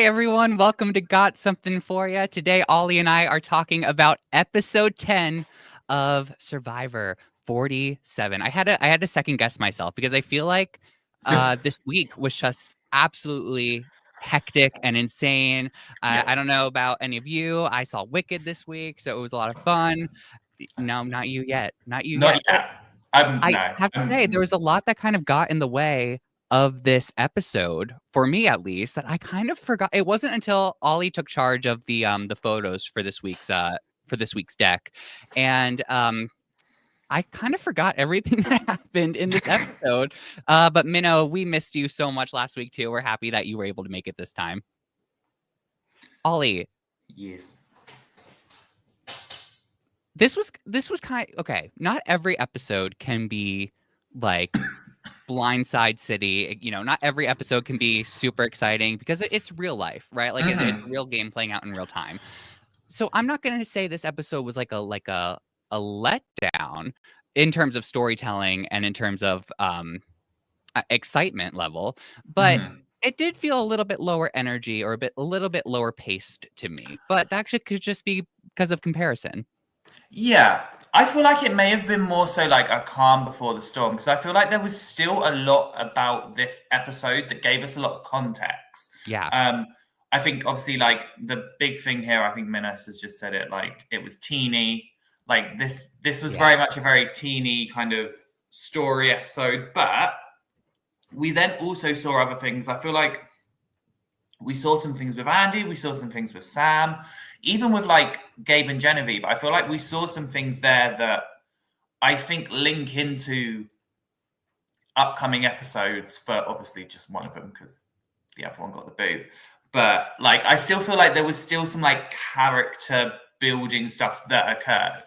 everyone. Welcome to Got Something For Ya. Today, Ollie and I are talking about episode 10 of Survivor 47. I had to second guess myself because I feel like this week was just absolutely hectic and insane. I don't know about any of you. I saw Wicked this week, so it was a lot of fun. No, not you yet. Not you Not yet. yet. I No. have to say, there was a lot that kind of got in the way of this episode, for me at least, that I kind of forgot. It wasn't until Ollie took charge of the photos for this week's deck, and I kind of forgot everything that happened in this episode. But Minnow, we missed you so much last week too. We're happy that you were able to make it this time. Ollie, Yes. this was kind of okay. Not every episode can be like Blindside City. Not every episode can be super exciting because it's real life, right? Like it's a real game playing out in real time. So I'm not going to say this episode was like a letdown in terms of storytelling and in terms of excitement level, but it did feel a little bit lower energy or a little bit lower paced to me. But that could just be because of comparison. Yeah. I feel like it may have been more so like a calm before the storm, because I feel like there was still a lot about this episode that gave us a lot of context. Yeah. I think obviously like the big thing here, I think Minas has just said it, like it was teeny. Like this was very much a very teeny kind of story episode, but we then also saw other things. I feel like we saw some things with Andy, we saw some things with Sam, even with like Gabe and Genevieve. I feel like we saw some things there that I think link into upcoming episodes for obviously just one of them because the other one got the boot. But like, I still feel like there was still some like character building stuff that occurred.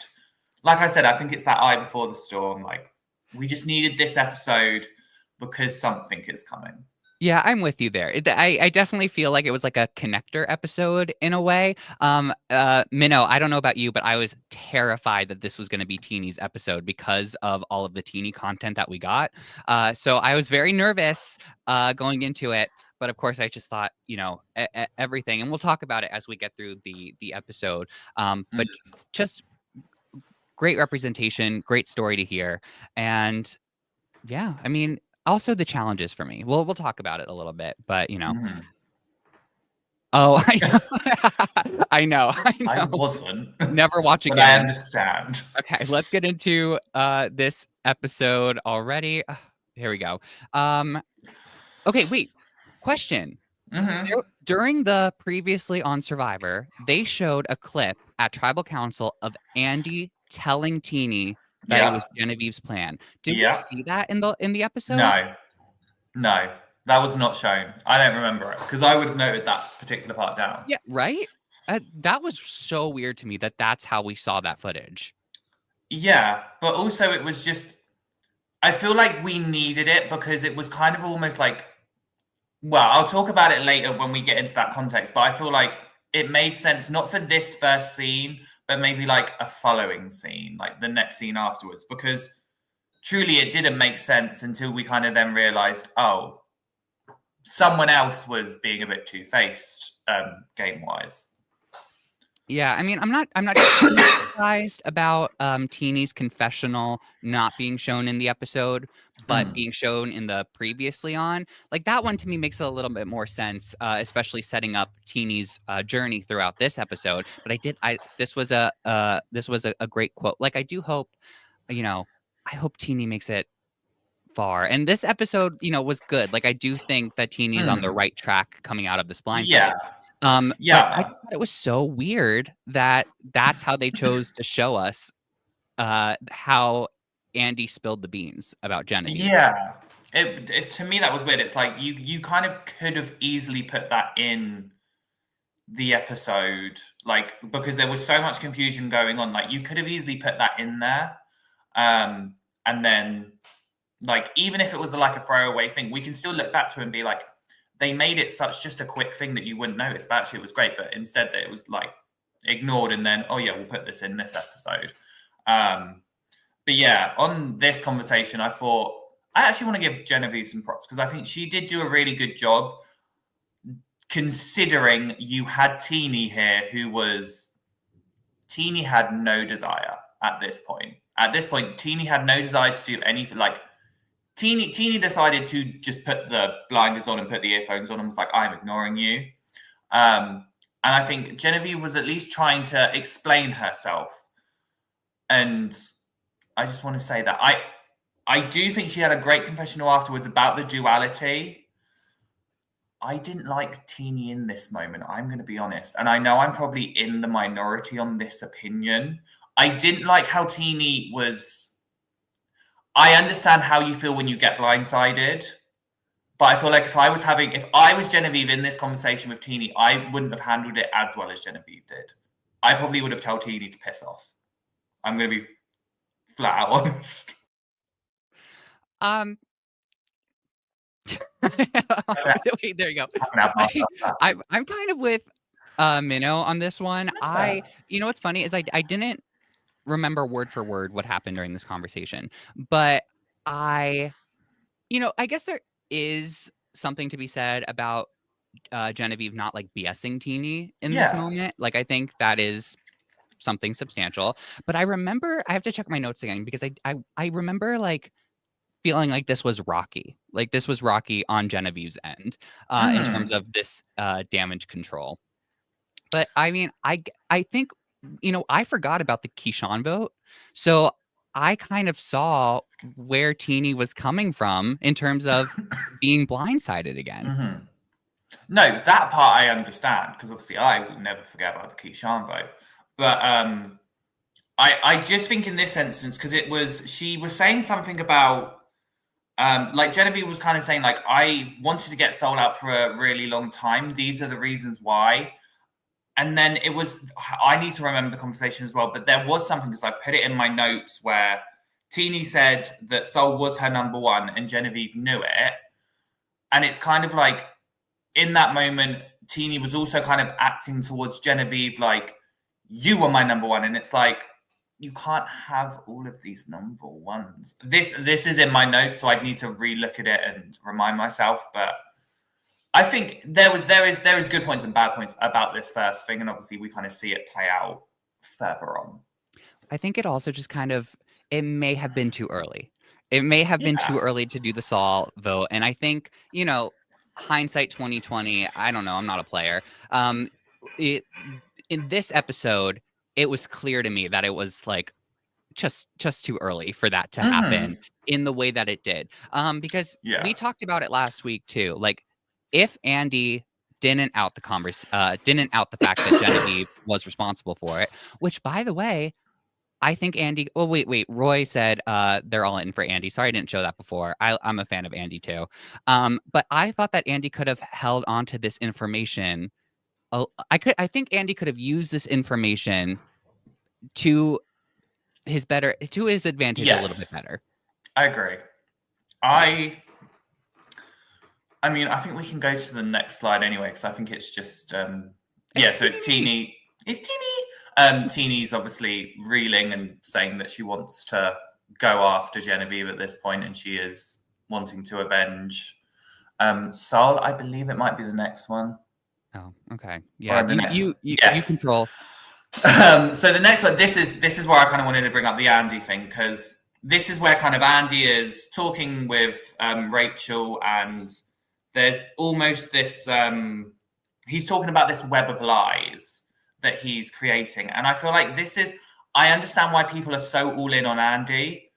Like I said, I think it's that eye before the storm. Like, we just needed this episode because something is coming. Yeah, I'm with you there. I definitely feel like it was like a connector episode in a way. Minnow, I don't know about you, but I was terrified that this was going to be Teeny's episode because of all of the Teeny content that we got. So I was very nervous going into it. But of course, I just thought, everything, and we'll talk about it as we get through the episode. But just great representation, great story to hear, and yeah, I mean, also the challenges for me. We'll talk about it a little bit, but Oh, I know. I know. I wasn't. Never watch but again. I understand. Okay, let's get into this episode already. Here we go. Okay, wait. Question. During the previously on Survivor, they showed a clip at Tribal Council of Andy telling Teeny that it was Genevieve's plan. Did we see that in the episode? No, that was not shown. I don't remember it because I would have noted that particular part down. Yeah, right? That was so weird to me that that's how we saw that footage. Yeah, but also it was just, I feel like we needed it because it was kind of almost like, well, I'll talk about it later when we get into that context, but I feel like it made sense, not for this first scene, but maybe like a following scene, like the next scene afterwards, because truly it didn't make sense until we kind of then realized, oh, someone else was being a bit two-faced game-wise. Yeah, I mean, I'm not surprised about Teeny's confessional not being shown in the episode, but being shown in the previously on. Like that one to me makes a little bit more sense, especially setting up Teeny's journey throughout this episode. But this was a great quote. Like I do hope, I hope Teeny makes it far. And this episode, was good. Like I do think that Teeny's on the right track coming out of this blind side. But I just thought it was so weird that that's how they chose to show us how Andy spilled the beans about Genevieve. Yeah, to me that was weird. It's like you kind of could have easily put that in the episode, like because there was so much confusion going on. Like you could have easily put that in there, and then like even if it was like a throwaway thing, we can still look back to it and be like, they made it such just a quick thing that you wouldn't notice, but actually it was great. But instead that it was like ignored and then, oh yeah, we'll put this in this episode. But yeah, on this conversation, I thought, I actually want to give Genevieve some props because I think she did do a really good job considering you had Teenie here, Teenie had no desire at this point. At this point, Teenie had no desire to do anything. Like, Teenie decided to just put the blinders on and put the earphones on and was like, I'm ignoring you. And I think Genevieve was at least trying to explain herself. And I just want to say that I do think she had a great confessional afterwards about the duality. I didn't like Teenie in this moment, I'm going to be honest. And I know I'm probably in the minority on this opinion. I didn't like how Teenie was... I understand how you feel when you get blindsided. But I feel like if I was Genevieve in this conversation with Teenie, I wouldn't have handled it as well as Genevieve did. I probably would have told Teenie to piss off. I'm going to be flat out honest. Wait, there you go. I'm kind of with Minnow on this one. You know what's funny is I didn't remember word for word what happened during this conversation, but I guess there is something to be said about Genevieve not like BSing Teenie in this moment. Like, I think that is something substantial. But I have to check my notes again because I remember like feeling like this was rocky. Like, this was rocky on Genevieve's end in terms of this damage control. But I mean, I think, I forgot about the Keyshawn vote. So I kind of saw where Teenie was coming from in terms of being blindsided again. Mm-hmm. No, that part I understand, because obviously I will never forget about the Keyshawn vote. But I just think in this instance, because she was saying something about, like Genevieve was kind of saying, like, I wanted to get Soul out for a really long time. These are the reasons why. And then I need to remember the conversation as well, but there was something, because I put it in my notes, where Teenie said that Soul was her number one and Genevieve knew it. And it's kind of like, in that moment, Teenie was also kind of acting towards Genevieve like, you were my number one. And it's like, you can't have all of these number ones. This is in my notes, so I'd need to relook at it and remind myself. But I think there is good points and bad points about this first thing, and obviously we kind of see it play out further on. I think it also just it may have been too early. It may have been too early to do the Saul vote, and I think, hindsight 2020. I don't know. I'm not a player. In this episode, it was clear to me that it was like just too early for that to happen in the way that it did. Because we talked about it last week too. Like, if Andy didn't out the fact that Genevieve was responsible for it, which, by the way, I think Andy. Oh, wait. Roy said they're all in for Andy. Sorry, I didn't show that before. I'm a fan of Andy too. But I thought that Andy could have held on to this information. I think Andy could have used this information to his advantage a little bit better. I agree. I mean, I think we can go to the next slide anyway, because I think it's just so it's Teenie. It's Teenie. Teenie's obviously reeling and saying that she wants to go after Genevieve at this point, and she is wanting to avenge Soul. I believe it might be the next one. Oh, okay. Yeah, you control. So the next one, this is where I kind of wanted to bring up the Andy thing, because this is where kind of Andy is talking with Rachel, and there's almost this he's talking about this web of lies that he's creating. And I feel like I understand why people are so all in on Andy.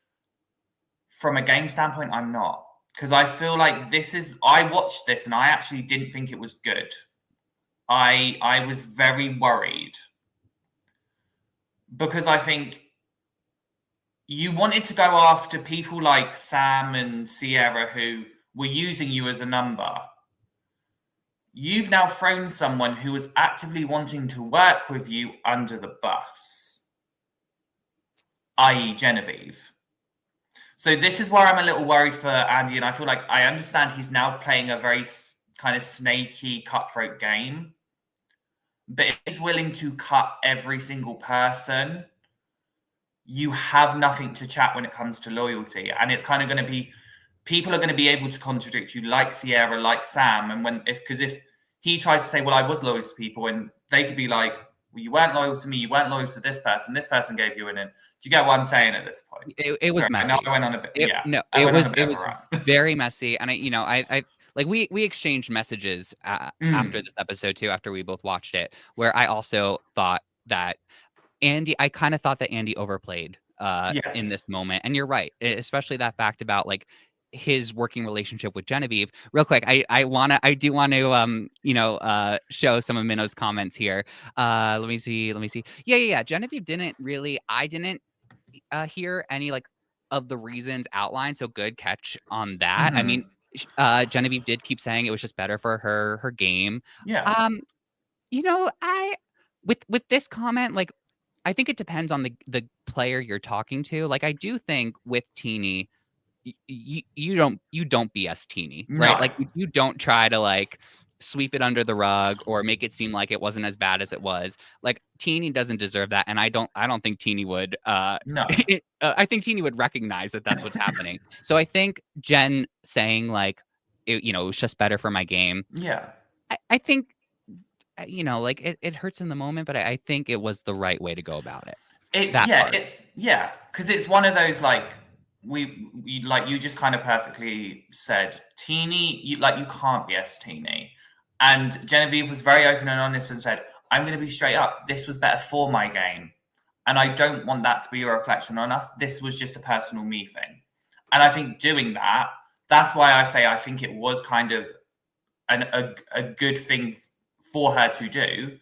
From a game standpoint, I'm not, because I feel like I watched this and I actually didn't think it was good. I was very worried, because I think you wanted to go after people like Sam and Sierra, who were using you as a number. You've now thrown someone who was actively wanting to work with you under the bus, i.e. Genevieve. So this is where I'm a little worried for Andy, and I feel like I understand he's now playing a very kind of snaky, cutthroat game, but if he's willing to cut every single person, you have nothing to chat when it comes to loyalty. And it's kind of people are going to be able to contradict you, like Sierra, like Sam. And if he tries to say, well, I was loyal to people, and they could be like, well, you weren't loyal to me, you weren't loyal to this person gave you an in. Do you get what I'm saying at this point? It was messy. I went on a bit. It was very messy, and I like we exchanged messages after this episode too, after we both watched it, where I also thought that I kind of thought that Andy overplayed in this moment, and you're right, especially that fact about like his working relationship with Genevieve. Real quick, I do want to show some of Minno's comments here. Let me see. Yeah. Genevieve I didn't hear any like of the reasons outlined, so good catch on that. I mean, Genevieve did keep saying it was just better for her game. Yeah. I with this comment, like, I think it depends on the player you're talking to. Like, I do think with Teeny, you don't BS Teeny, right? No. Like, you don't try to like sweep it under the rug or make it seem like it wasn't as bad as it was. Like, Teeny doesn't deserve that, and I don't think Teeny would. No. I think Teeny would recognize that that's what's happening. So I think Jen saying like, it was just better for my game. Yeah. I think, like it hurts in the moment, but I think it was the right way to go about it. Because it's one of those like we like you just kind of perfectly said, Teeny, you can't BS Teeny. And Genevieve was very open and honest and said, I'm going to be straight up. This was better for my game. And I don't want that to be a reflection on us. This was just a personal me thing. And I think doing that, that's why I say I think it was kind of a good thing for her to do.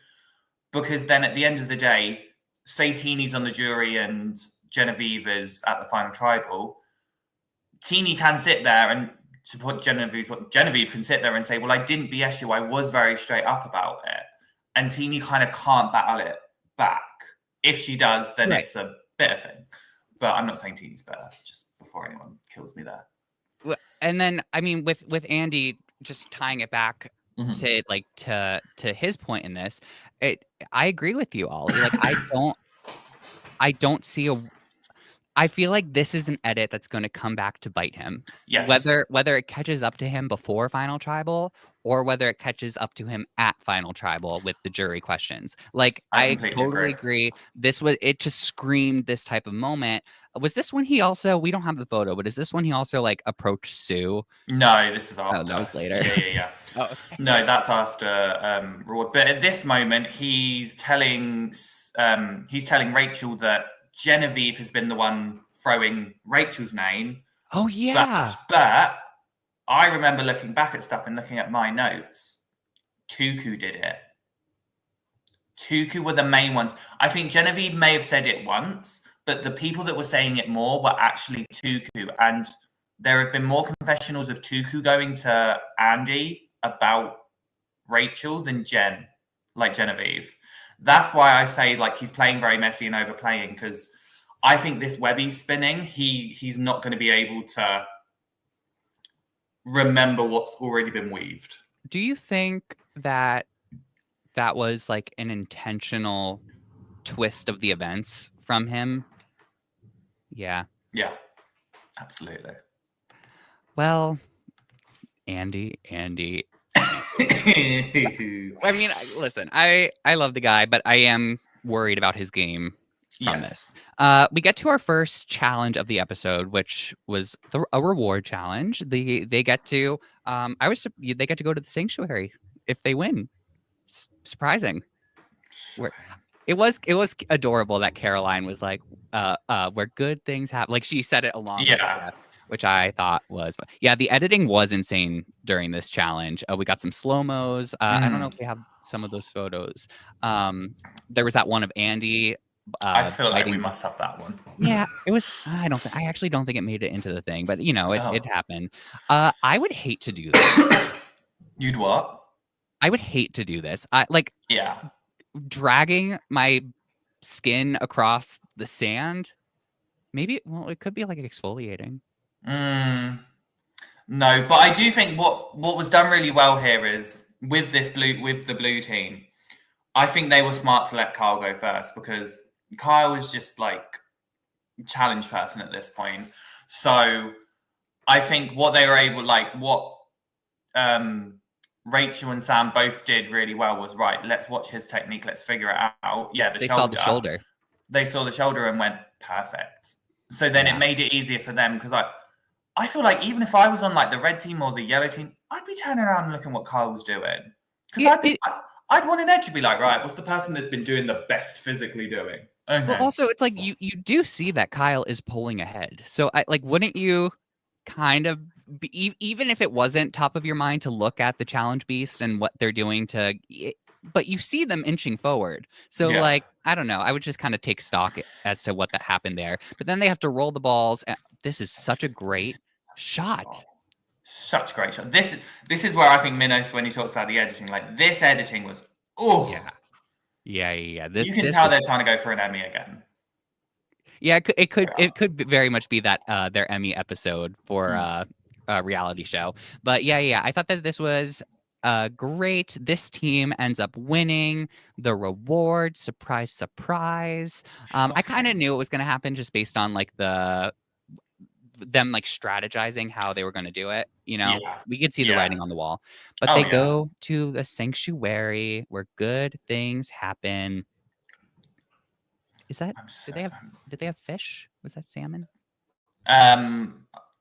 Because then at the end of the day, say Teeny's on the jury and Genevieve is at the final tribal, Teeny can sit there and to put Genevieve can sit there and say, well, I didn't BS you. I was very straight up about it. And Teeny kind of can't battle it back. If she does, then it's a bitter thing. But I'm not saying Teeny's better, just before anyone kills me there. And then, I mean, with Andy, just tying it back to his point in this, I agree with you, Ollie. Like, I don't see I feel like this is an edit that's going to come back to bite him. Yes. Whether it catches up to him before Final Tribal or whether it catches up to him at Final Tribal with the jury questions. Like, I totally agree. It just screamed this type of moment. Was this when he also, we don't have the photo, but is this when he also like approached Sue? No, this is after. Oh, that was later. Yeah. Oh, okay. No, that's after Raw. But at this moment, he's telling Rachel that Genevieve has been the one throwing Rachel's name. Oh, yeah. But I remember looking back at stuff and looking at my notes. Tuku did it. Tuku were the main ones. I think Genevieve may have said it once, but the people that were saying it more were actually Tuku. And there have been more confessionals of Tuku going to Andy about Rachel than Genevieve. That's why I say like he's playing very messy and overplaying, because I think this web he's spinning, he's not going to be able to remember what's already been weaved. Do you think that was like an intentional twist of the events from him? Yeah. Yeah, absolutely. Well, Andy. I mean, listen, I love the guy, but I am worried about his game from this. We get to our first challenge of the episode, which was a reward challenge. They get to they get to go to the sanctuary if they win. Surprising. It was adorable that Caroline was like, where good things happen. Like, she said it along with that, which I thought was, the editing was insane during this challenge. We got some slow-mos. I don't know if we have some of those photos. There was that one of Andy. I feel like we must have that one. Yeah, it was. I actually don't think it made it into the thing, but it happened. I would hate to do this. You'd what? I would hate to do this. Dragging my skin across the sand. Maybe, it could be like exfoliating. No, but I do think what was done really well here is with the blue team, I think they were smart to let Kyle go first, because Kyle was just like challenge person at this point. So I think what they were able, Rachel and Sam both did really well was, right, let's watch his technique, let's figure it out. Yeah, They saw the shoulder. They saw the shoulder and went, perfect. So then it made it easier for them, because I feel like even if I was on like the red team or the yellow team, I'd be turning around and looking what Kyle was doing. Because I'd want an edge to be like, right, what's the person that's been doing the best physically doing? Okay. But also, it's like you do see that Kyle is pulling ahead. So wouldn't you kind of even if it wasn't top of your mind to look at the challenge beast and what they're doing but you see them inching forward. So like, I don't know, I would just kind of take stock as to what that happened there. But then they have to roll the balls. This is such a great shot. Such a great shot. This is where I think Minos, when he talks about the editing, like this editing was, oh yeah. You can tell they're trying to go for an Emmy again. Yeah, it could very much be that their Emmy episode for a reality show. But yeah, I thought that this was great. This team ends up winning the reward. Surprise, surprise. I kind of knew it was going to happen just based on like them like strategizing how they were going to do it. You know, we could see the writing on the wall. But they go to the sanctuary where good things happen. Is that did they have fish? Was that salmon?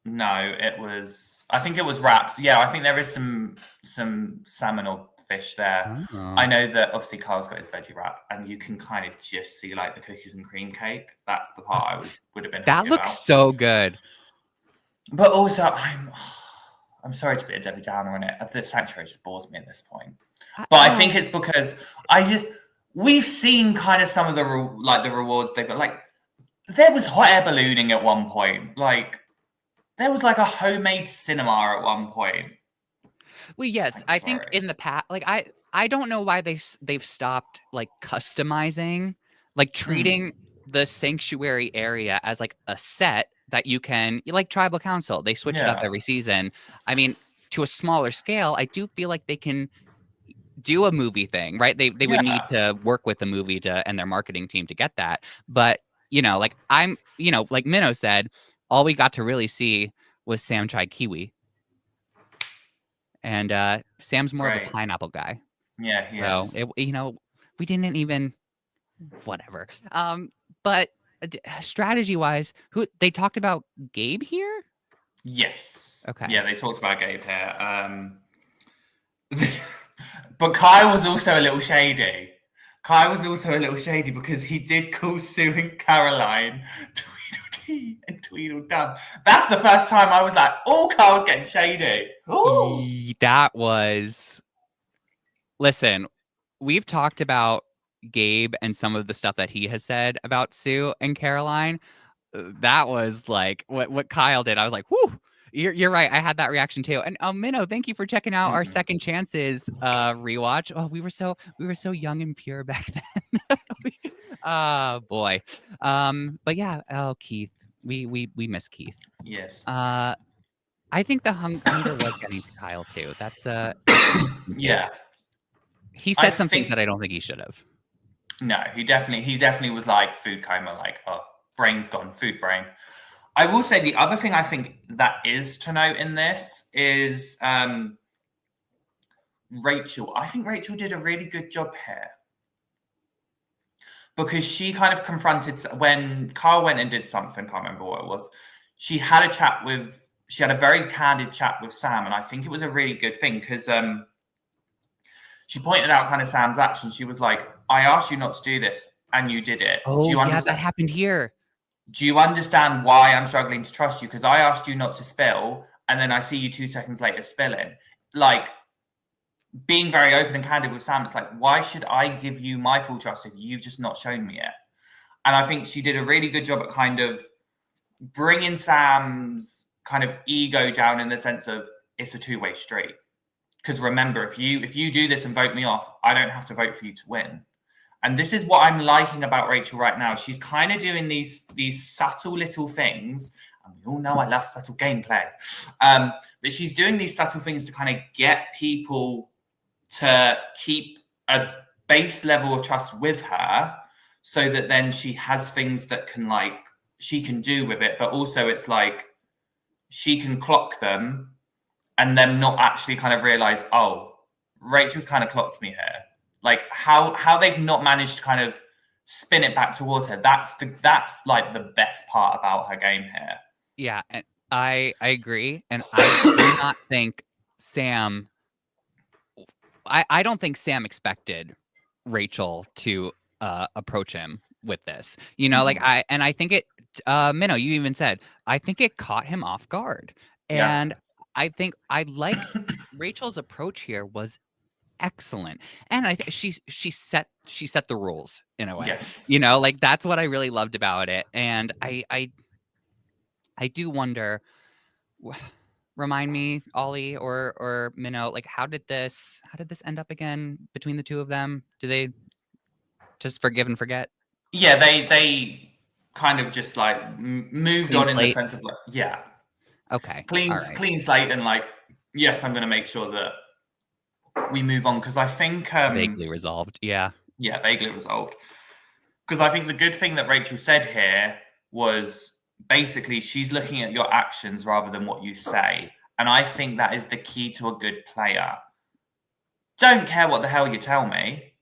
No, I think it was wraps. Yeah, I think there is some salmon or fish there. Oh. I know that obviously Kyle's got his veggie wrap, and you can kind of just see like the cookies and cream cake. That's the part I would have been. That looks so good. But also, I'm sorry to be a Debbie Downer on it. The sanctuary just bores me at this point. But I think it's because we've seen kind of some of the rewards they've got. Like there was hot air ballooning at one point. Like there was like a homemade cinema at one point. Well, yes, I think in the past, like I don't know why they've stopped like customizing, like treating the sanctuary area as like a set that you can, like Tribal Council. They switch it up every season. I mean, to a smaller scale, I do feel like they can do a movie thing, right? They would need to work with the movie and their marketing team to get that. But like like Minnow said, all we got to really see was Sam tried kiwi. And Sam's more of a pineapple guy. Yeah, he is. We didn't even whatever. But strategy-wise, they talked about Gabe here? Yes. Okay. Yeah, they talked about Gabe here. But Kai was also a little shady. Because he did call Sue and Caroline Tweedledee and Tweedledum. That's the first time I was like, oh, Kyle's getting shady. Ooh. That was... Listen, we've talked about Gabe and some of the stuff that he has said about Sue and Caroline. That was like what Kyle did. I was like, whew, you're right. I had that reaction too. And Minnow, thank you for checking out our Second Chances rewatch. Oh, we were so young and pure back then. Oh boy. But yeah, Keith. We miss Keith. Yes. I think the hunger was getting to Kyle too. That's yeah. He said some things that I don't think he should have. No, he definitely was like food coma, like, oh, brain's gone, food brain. I will say the other thing I think that is to note in this is Rachel. I think Rachel did a really good job here. Because she kind of confronted, when Kyle went and did something, can't remember what it was, she had a very candid chat with Sam, and I think it was a really good thing, because she pointed out kind of Sam's action. She was like, I asked you not to do this, and you did it. Oh, yeah, that happened here. Do you understand why I'm struggling to trust you? Because I asked you not to spill, and then I see you 2 seconds later spilling. Like, being very open and candid with Sam, it's like, why should I give you my full trust if you've just not shown me it? And I think she did a really good job at kind of bringing Sam's kind of ego down in the sense of it's a two-way street. Because remember, if you do this and vote me off, I don't have to vote for you to win. And this is what I'm liking about Rachel right now. She's kind of doing these subtle little things. And we all know I love subtle gameplay. But she's doing these subtle things to kind of get people to keep a base level of trust with her, so that then she has things that she can do with it. But also it's like she can clock them and them not actually kind of realize, oh, Rachel's kind of clocked me here. Like how they've not managed to kind of spin it back towards her. That's like the best part about her game here. Yeah, and I agree, and I do not think Sam. I don't think Sam expected Rachel to approach him with this. You know, like I think it. Minnow, you even said I think it caught him off guard, and I think I like Rachel's approach here was excellent, and I think she set the rules in a way. Yes. You know, like that's what I really loved about it, and I do wonder. Remind me, Ollie or Minnow, like how did this end up again between the two of them? Do they just forgive and forget? Yeah, they kind of just like moved Clean on in slate? the sense of like, yeah, Okay, clean all right. clean slate, and like, yes, I'm going to make sure that we move on because I think Vaguely resolved, yeah. Yeah, vaguely resolved. Because I think the good thing that Rachel said here was basically she's looking at your actions rather than what you say. And I think that is the key to a good player. Don't care what the hell you tell me.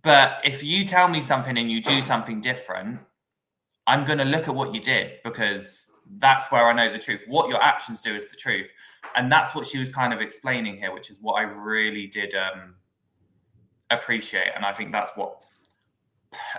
But if you tell me something and you do something different, I'm going to look at what you did because that's where I know the truth. What your actions do is the truth. And that's what she was kind of explaining here, which is what I really did appreciate. And I think that's what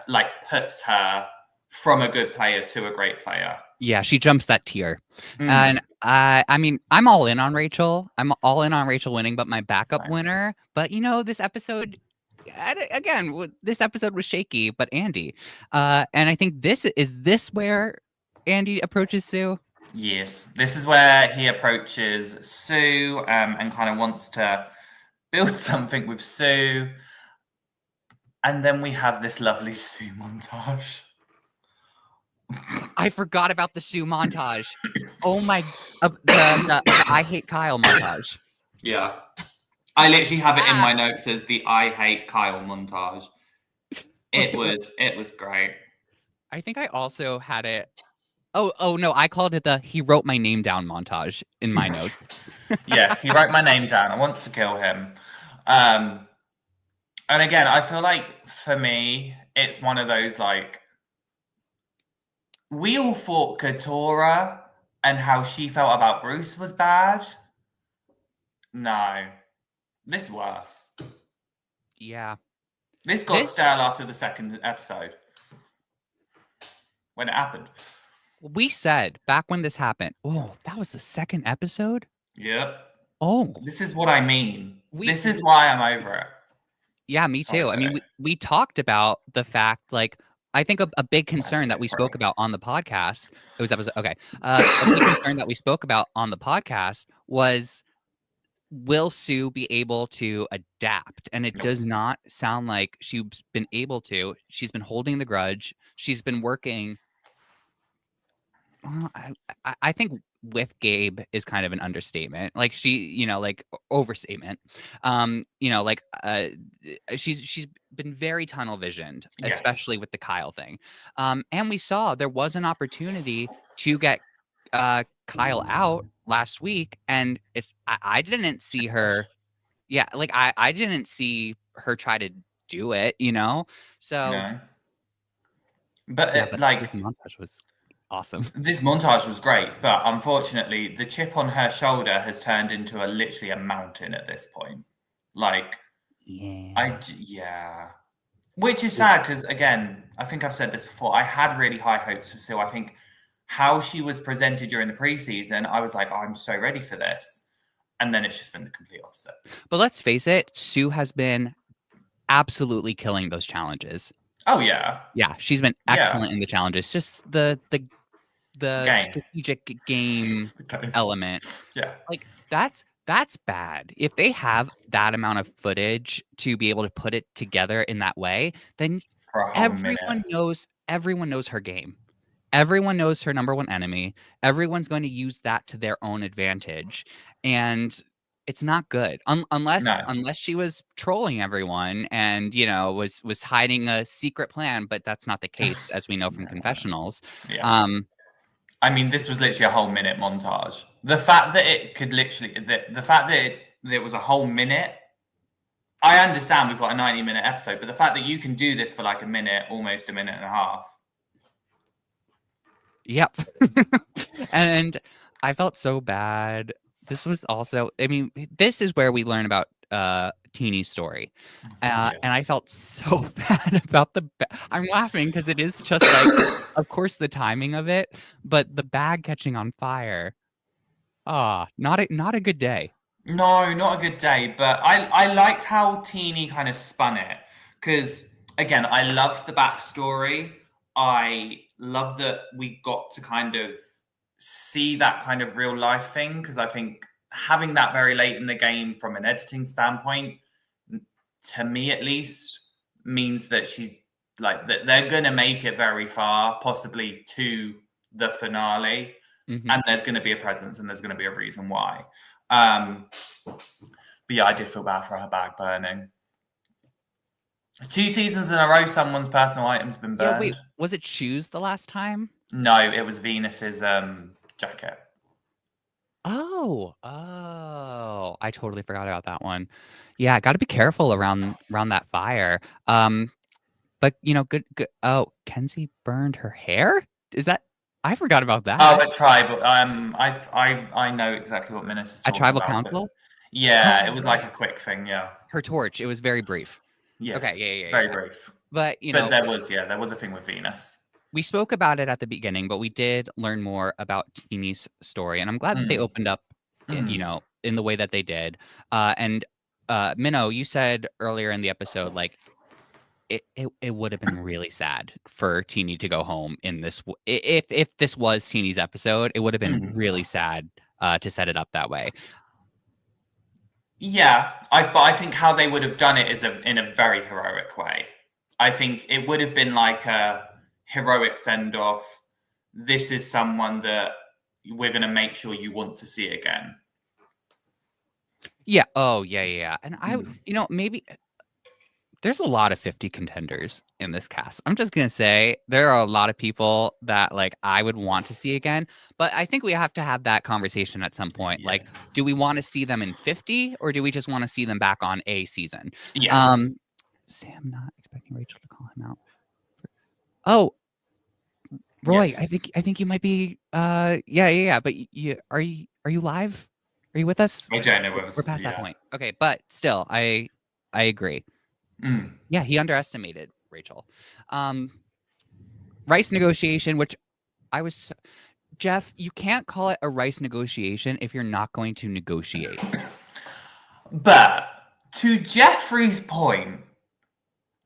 like puts her from a good player to a great player. Yeah, she jumps that tier. And I mean, I'm all in on Rachel. I'm all in on Rachel winning, but my backup winner. But you know, this episode was shaky, but Andy. And I think this where Andy approaches Sue? Yes, this is where he approaches Sue and kind of wants to build something with Sue. And then we have this lovely Sue montage. I forgot about the Sue montage. Oh my, the I hate Kyle montage. Yeah. I literally have it in my notes as the I hate Kyle montage. It was great. I think I also had it. Oh no, I called it the he wrote my name down montage in my notes. Yes, he wrote my name down. I want to kill him. And again, I feel like for me, it's one of those like we all thought Katora and how she felt about Bruce was bad. No. This is worse. Yeah. This got stale after the second episode. When it happened. We said back when this happened, oh, that was the second episode? Yep. Oh. This is what I mean. This is why I'm over it. Yeah, me too. I mean, we talked about the fact, like, I think a big concern that we spoke about on the podcast, it was episode, okay. A big concern that we spoke about on the podcast was, will Sue be able to adapt? And it does not sound like she's been able to. She's been holding the grudge. She's been working. Well, I think with Gabe is kind of an understatement. Like she, you know, like overstatement. You know, like she's been very tunnel visioned, especially with the Kyle thing. And we saw there was an opportunity to get Kyle out last week, and if I didn't see her, yeah, like I didn't see her try to do it, you know. So, no. But like this montage was awesome. This montage was great, but unfortunately, the chip on her shoulder has turned into literally a mountain at this point. Like, yeah, which is sad because again, I think I've said this before. I had really high hopes for Sue. I think how she was presented during the preseason, I was like, oh, I'm so ready for this, and then it's just been the complete opposite. But let's face it, Sue has been absolutely killing those challenges. Oh yeah, she's been excellent in the challenges. Just the strategic game element. Yeah, like that's bad. If they have that amount of footage to be able to put it together in that way, then everyone knows her game. Everyone knows her number one enemy. Everyone's going to use that to their own advantage, and it's not good unless she was trolling everyone and, you know, was hiding a secret plan, but that's not the case, as we know from confessionals. Yeah. I mean, this was literally a whole minute montage. The fact that it could literally, the fact that it was a whole minute I understand we've got a 90-minute episode, but the fact that you can do this for like a minute, almost a minute and a half. Yep. And I felt so bad. This was also, I mean, this is where we learn about Teeny's story. And I felt so bad about I'm laughing because it is just like, of course, the timing of it, but the bag catching on fire. Not a good day. No, not a good day. But I liked how Teeny kind of spun it because again, I love the backstory. I love that we got to kind of see that kind of real life thing because I think having that very late in the game from an editing standpoint, to me at least, means that she's like that they're gonna make it very far, possibly to the finale, and there's gonna be a presence and there's gonna be a reason why. But yeah, I did feel bad for her bag burning. 2 seasons in a row, someone's personal item's been burned. Yeah, wait, was it shoes the last time? No, it was Venus's jacket. Oh, I totally forgot about that one. Yeah, got to be careful around that fire. But good. Oh, Kenzie burned her hair? Is that? I forgot about that. Oh, at Tribal. I know exactly what Minus is talking At Tribal about. Council? Yeah, it was like a quick thing. Yeah. Her torch. It was very brief. Yes. Okay. Yeah. Very brief. But But there was a thing with Venus. We spoke about it at the beginning, but we did learn more about Teeny's story, and I'm glad that they opened up, in the way that they did. And Minnow, you said earlier in the episode, like it would have been really sad for Teeny to go home in this. If this was Teeny's episode, it would have been really sad to set it up that way. Yeah, but I think how they would have done it is in a very heroic way. I think it would have been like a heroic send-off. This is someone that we're going to make sure you want to see again. Yeah. Oh, yeah. And maybe there's a lot of 50 contenders in this cast. I'm just going to say there are a lot of people that like I would want to see again, but I think we have to have that conversation at some point. Yes. Like, do we want to see them in 50 or do we just want to see them back on a season? Yes. Sam not expecting Rachel to call him out. Oh, Roy, yes. I think you might be yeah. But are you live? Are you with us? I don't know whether we're past that point. Okay, but still, I agree. Yeah, he underestimated Rachel. Rice negotiation, which Jeff, you can't call it a rice negotiation if you're not going to negotiate. But to Jeffrey's point,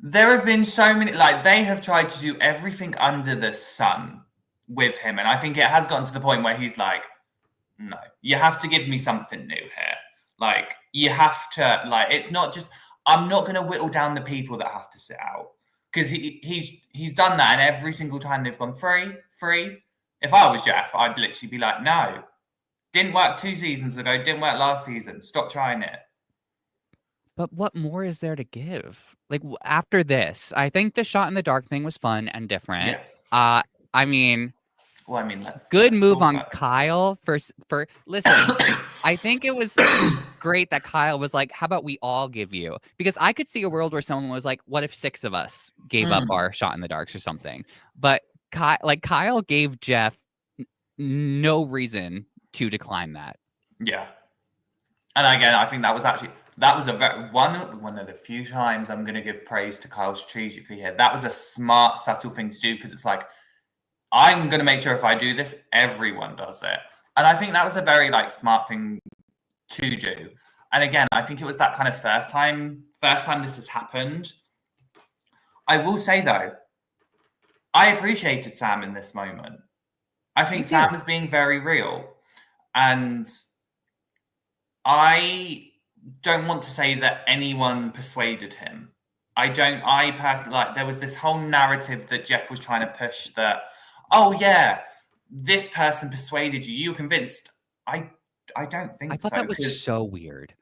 there have been so many, like they have tried to do everything under the sun with him. And I think it has gotten to the point where he's like, no, you have to give me something new here. Like you have to, like, it's not just, I'm not going to whittle down the people that have to sit out because he's done that. And every single time they've gone free. If I was Jeff, I'd literally be like, no, didn't work 2 seasons ago. Didn't work last season. Stop trying it. But what more is there to give? Like after this, I think the shot in the dark thing was fun and different. Yes. I mean, let's move on Kyle for listen. I think it was great that Kyle was like, how about we all give you? Because I could see a world where someone was like, what if 6 of us gave up our shot in the darks or something? But Kyle gave Jeff no reason to decline that. Yeah. And again, I think that was one of the few times I'm going to give praise to Kyle strategically here. That was a smart, subtle thing to do because it's like, I'm going to make sure if I do this, everyone does it. And I think that was a very smart thing to do. And again, I think it was that kind of first time this has happened. I will say though, I appreciated Sam in this moment. I think Sam was being very real. And I don't want to say that anyone persuaded him. I personally, there was this whole narrative that Jeff was trying to push that, oh yeah, this person persuaded you. You were convinced. I don't think so. I thought that was so weird.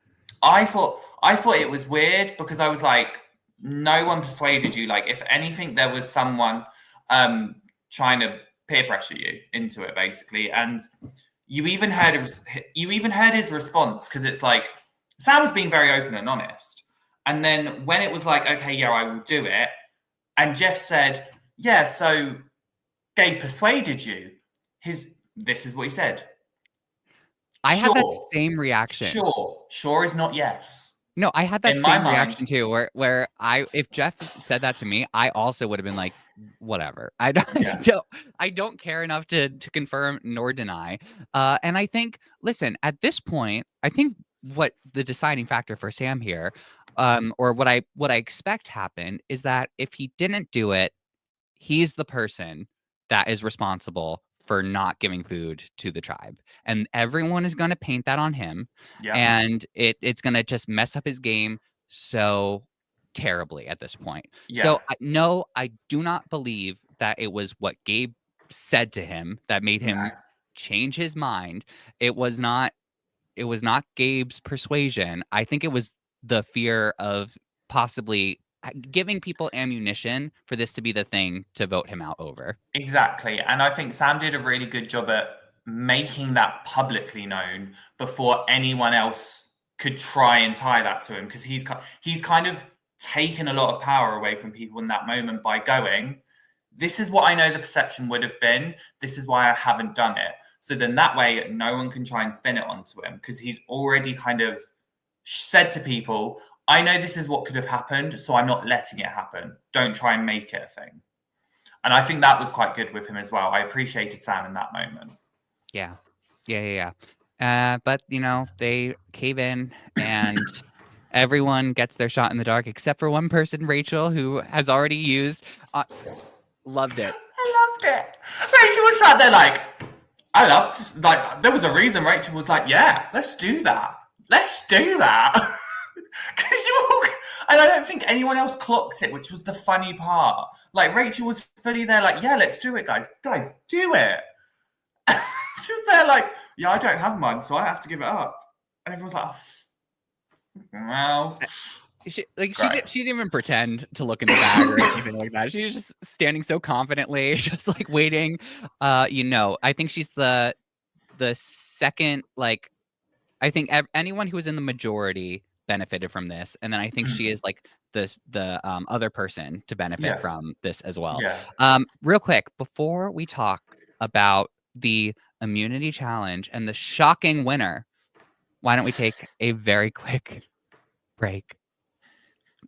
I thought it was weird because I was like, no one persuaded you. Like, if anything, there was someone trying to peer pressure you into it, basically. And you even heard his response because it's like Sam was being very open and honest. And then when it was like, okay, yeah, I will do it, and Jeff said, yeah, so Gabe persuaded you. This is what he said. I had that same reaction. Sure is not yes. No, I had that same reaction too, where if Jeff said that to me, I also would have been like, whatever. I don't care enough to confirm nor deny. And I think, listen, at this point, I think what the deciding factor for Sam here, or what I expect happened is that if he didn't do it, he's the person that is responsible for not giving food to the tribe, and everyone is going to paint that on him. And it's going to just mess up his game so terribly at this point. So no, I do not believe that it was what Gabe said to him that made him change his mind. It was not Gabe's persuasion. I think it was the fear of possibly giving people ammunition for this to be the thing to vote him out over. Exactly. And I think Sam did a really good job at making that publicly known before anyone else could try and tie that to him, because he's kind of taken a lot of power away from people in that moment by going, this is what I know the perception would have been, this is why I haven't done it. So then that way no one can try and spin it onto him, because he's already kind of said to people, I know this is what could have happened, so I'm not letting it happen. Don't try and make it a thing. And I think that was quite good with him as well. I appreciated Sam in that moment. Yeah. But, they cave in and everyone gets their shot in the dark except for one person, Rachel, who has already used. Loved it. I loved it. Rachel was sat there like, I loved this. Like, there was a reason Rachel was like, yeah, let's do that. Let's do that. And I don't think anyone else clocked it, which was the funny part. Like, Rachel was fully there like, yeah, let's do it, guys. Guys, do it. And she was there like, yeah, I don't have mine, so I have to give it up. And everyone's like, oh, well. She didn't even pretend to look in the bag or anything like that. She was just standing so confidently, just like waiting. I think she's the second, like, I think anyone who was in the majority benefited from this, and then I think she is like the other person to benefit from this as well. Real quick, before we talk about the immunity challenge and the shocking winner, why don't we take a very quick break?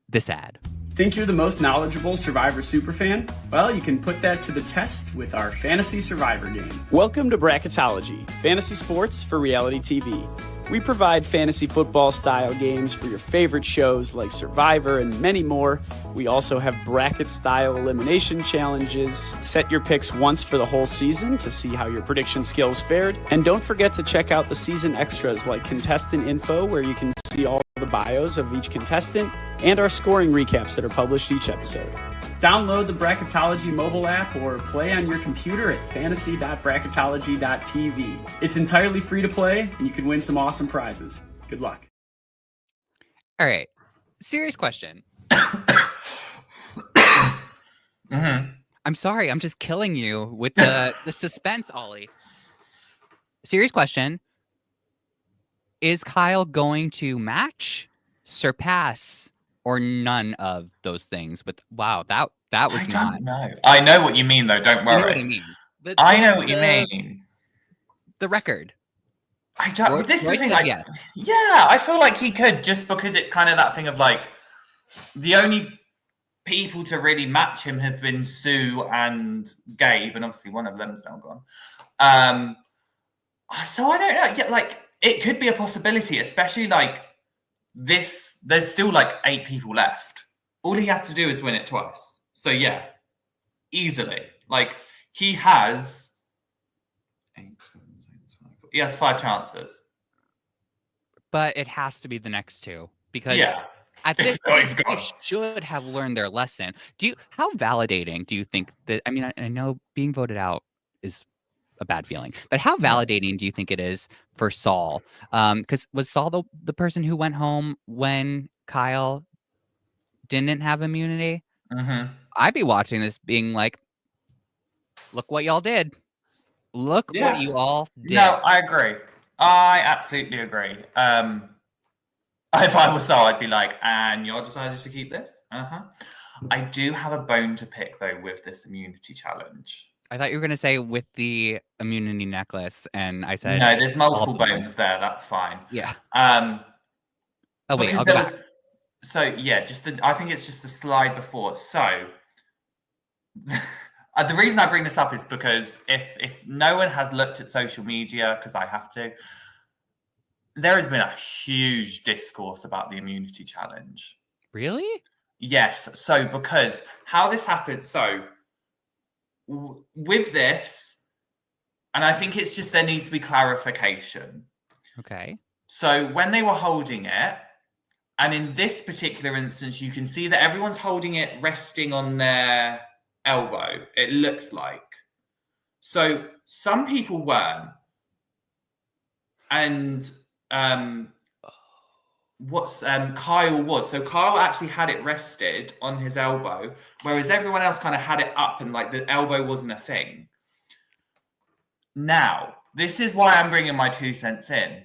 This ad. Think you're the most knowledgeable Survivor superfan? Well, you can put that to the test with our Fantasy Survivor game. Welcome to Bracketology, fantasy sports for reality TV. We provide fantasy football style games for your favorite shows like Survivor and many more. We also have bracket style elimination challenges. Set your picks once for the whole season to see how your prediction skills fared. And don't forget to check out the season extras like contestant info, where you can see all the bios of each contestant, and our scoring recaps that are published each episode. Download the Bracketology mobile app or play on your computer at fantasy.bracketology.tv. It's entirely free to play, and you can win some awesome prizes. Good luck. All right. Serious question. I'm sorry. I'm just killing you with the suspense, Ollie. Serious question. Is Kyle going to match, surpass, or none of those things? But wow, that was not. I don't know. I know what you mean, though. Don't worry. You know what I mean. I know what you mean. The record. I don't. This is the thing. Like, yes. Yeah, I feel like he could, just because it's kind of that thing of like, the only people to really match him have been Sue and Gabe, and obviously one of them's now gone. So I don't know. Yeah, like, it could be a possibility, especially like this. There's still like 8 people left. All he has to do is win it twice. So yeah, easily. Like, he has 5 chances. But it has to be the next 2, because at this point, they should have learned their lesson. How validating do you think that? I mean, I know being voted out is a bad feeling, but how validating do you think it is for Saul? Because was Saul the person who went home when Kyle didn't have immunity? I'd be watching this being like, look what y'all did. Look what you all did. No, I agree. I absolutely agree. If I was I'd be like, and you're decided to keep this? I do have a bone to pick, though, with this immunity challenge. I thought you were going to say with the immunity necklace, and I said... No, there's multiple bones there. That's fine. Yeah. Oh, wait, I'll go back. So, yeah, I think it's just the slide before. So, the reason I bring this up is because if no one has looked at social media, because I have to, there has been a huge discourse about the immunity challenge. Really? Yes. So, because how this happened, so with this, and I think it's just there needs to be clarification. Okay. So, when they were holding it, and in this particular instance, you can see that everyone's holding it resting on their elbow, it looks like. So, some people weren't. And Kyle was. So Kyle actually had it rested on his elbow, whereas everyone else kind of had it up and like the elbow wasn't a thing. Now, this is why I'm bringing my 2 cents in.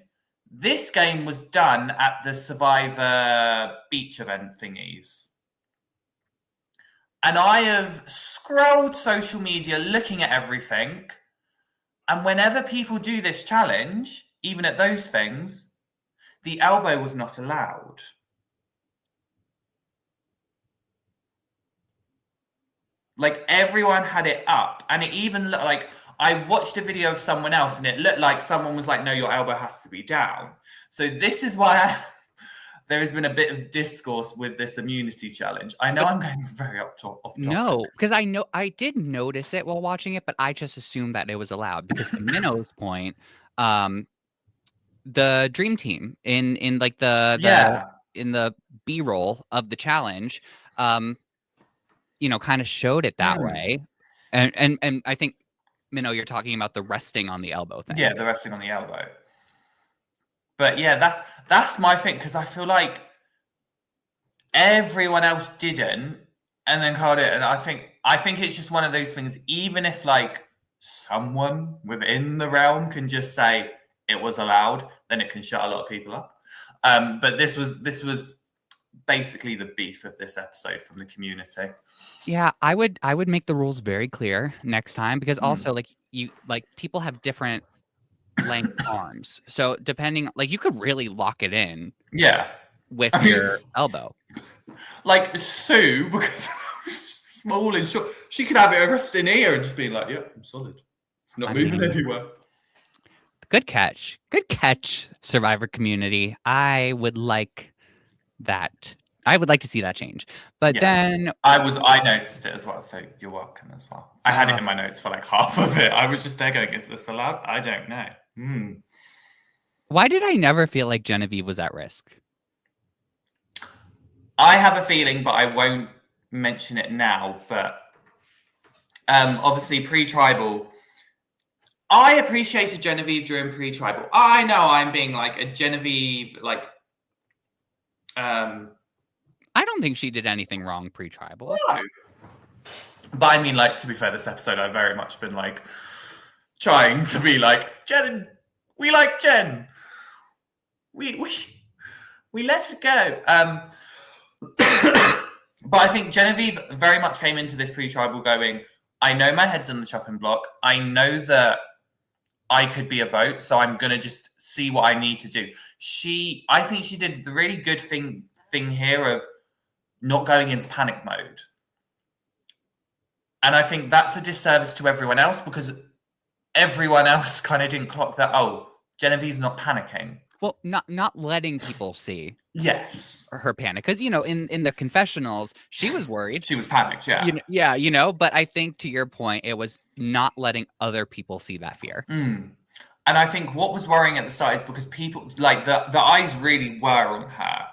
This game was done at the Survivor Beach event thingies. And I have scrolled social media looking at everything. And whenever people do this challenge, even at those things, the elbow was not allowed. Like everyone had it up, and it even looked like I watched a video of someone else, and it looked like someone was like, "No, your elbow has to be down." So this is why there has been a bit of discourse with this immunity challenge. I know I'm going very off topic. No, because I did notice it while watching it, but I just assumed that it was allowed because to Minnow's point, the dream team in like the in the B-roll of the challenge, kind of showed it that way. And I think, Minnow, you're talking about the resting on the elbow thing. Yeah, the resting on the elbow. But yeah, that's my thing, because I feel like everyone else didn't, and then called it. And I think it's just one of those things. Even if like someone within the realm can just say it was allowed, then it can shut a lot of people up. But this was basically the beef of this episode from the community. Yeah, I would make the rules very clear next time, because also people have different length arms. So depending, like you could really lock it in. Yeah. With your elbow. Like Sue, because small and short, she could have it resting here and just being like, "Yeah, I'm solid. It's not moving anywhere." Good catch. Good catch, Survivor community. I would like that. I would like to see that change. But then I noticed it as well, so you're welcome as well. I had it in my notes for like half of it. I was just there going, is this allowed? I don't know. Why did I never feel like Genevieve was at risk? I have a feeling, but I won't mention it now. But obviously pre-tribal, I appreciated Genevieve during pre-tribal. I know I'm being like a Genevieve, like I don't think she did anything wrong pre-tribal. No. But I mean, like, to be fair, this episode I've very much been like trying to be like, Jen, we like Jen. We let it go. But I think Genevieve very much came into this pre-tribal going, I know my head's on the chopping block. I know that I could be a vote, so I'm gonna just see what I need to do. I think she did the really good thing here of not going into panic mode. And I think that's a disservice to everyone else, because everyone else kind of didn't clock that, oh, Genevieve's not panicking. Well, not letting people see her panic. Because, in the confessionals, she was worried. She was panicked, yeah. But I think to your point, it was not letting other people see that fear. And I think what was worrying at the start is because people, like, the eyes really were on her.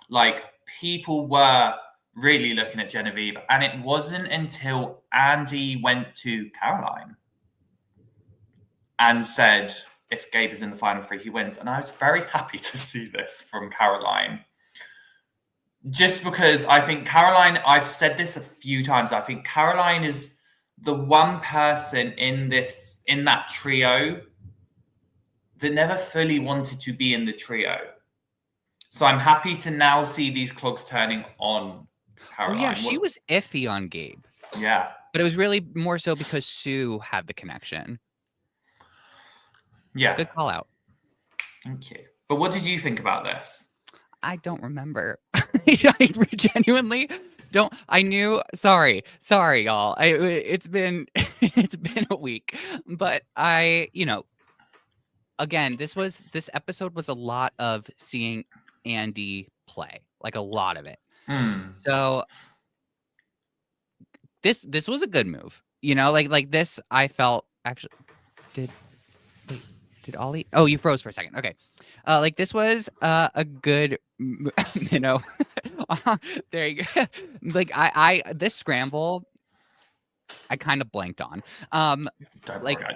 Like, people were really looking at Genevieve. And it wasn't until Andy went to Caroline and said, if Gabe is in the final three, he wins. And I was very happy to see this from Caroline. Just because I think Caroline, I've said this a few times, I think Caroline is the one person in that trio that never fully wanted to be in the trio. So I'm happy to now see these clogs turning on Caroline. Oh yeah, she was iffy on Gabe. Yeah. But it was really more so because Sue had the connection. Yeah. Good call out. Thank you. But what did you think about this? I don't remember. I genuinely don't. I knew. Sorry, y'all. It's been it's been a week, but again, this episode was a lot of seeing Andy play, like a lot of it. So this was a good move, like this. I felt actually did Ollie? Oh, you froze for a second. Okay. Like this was a good, there you go. Like this scramble, I kind of blanked on.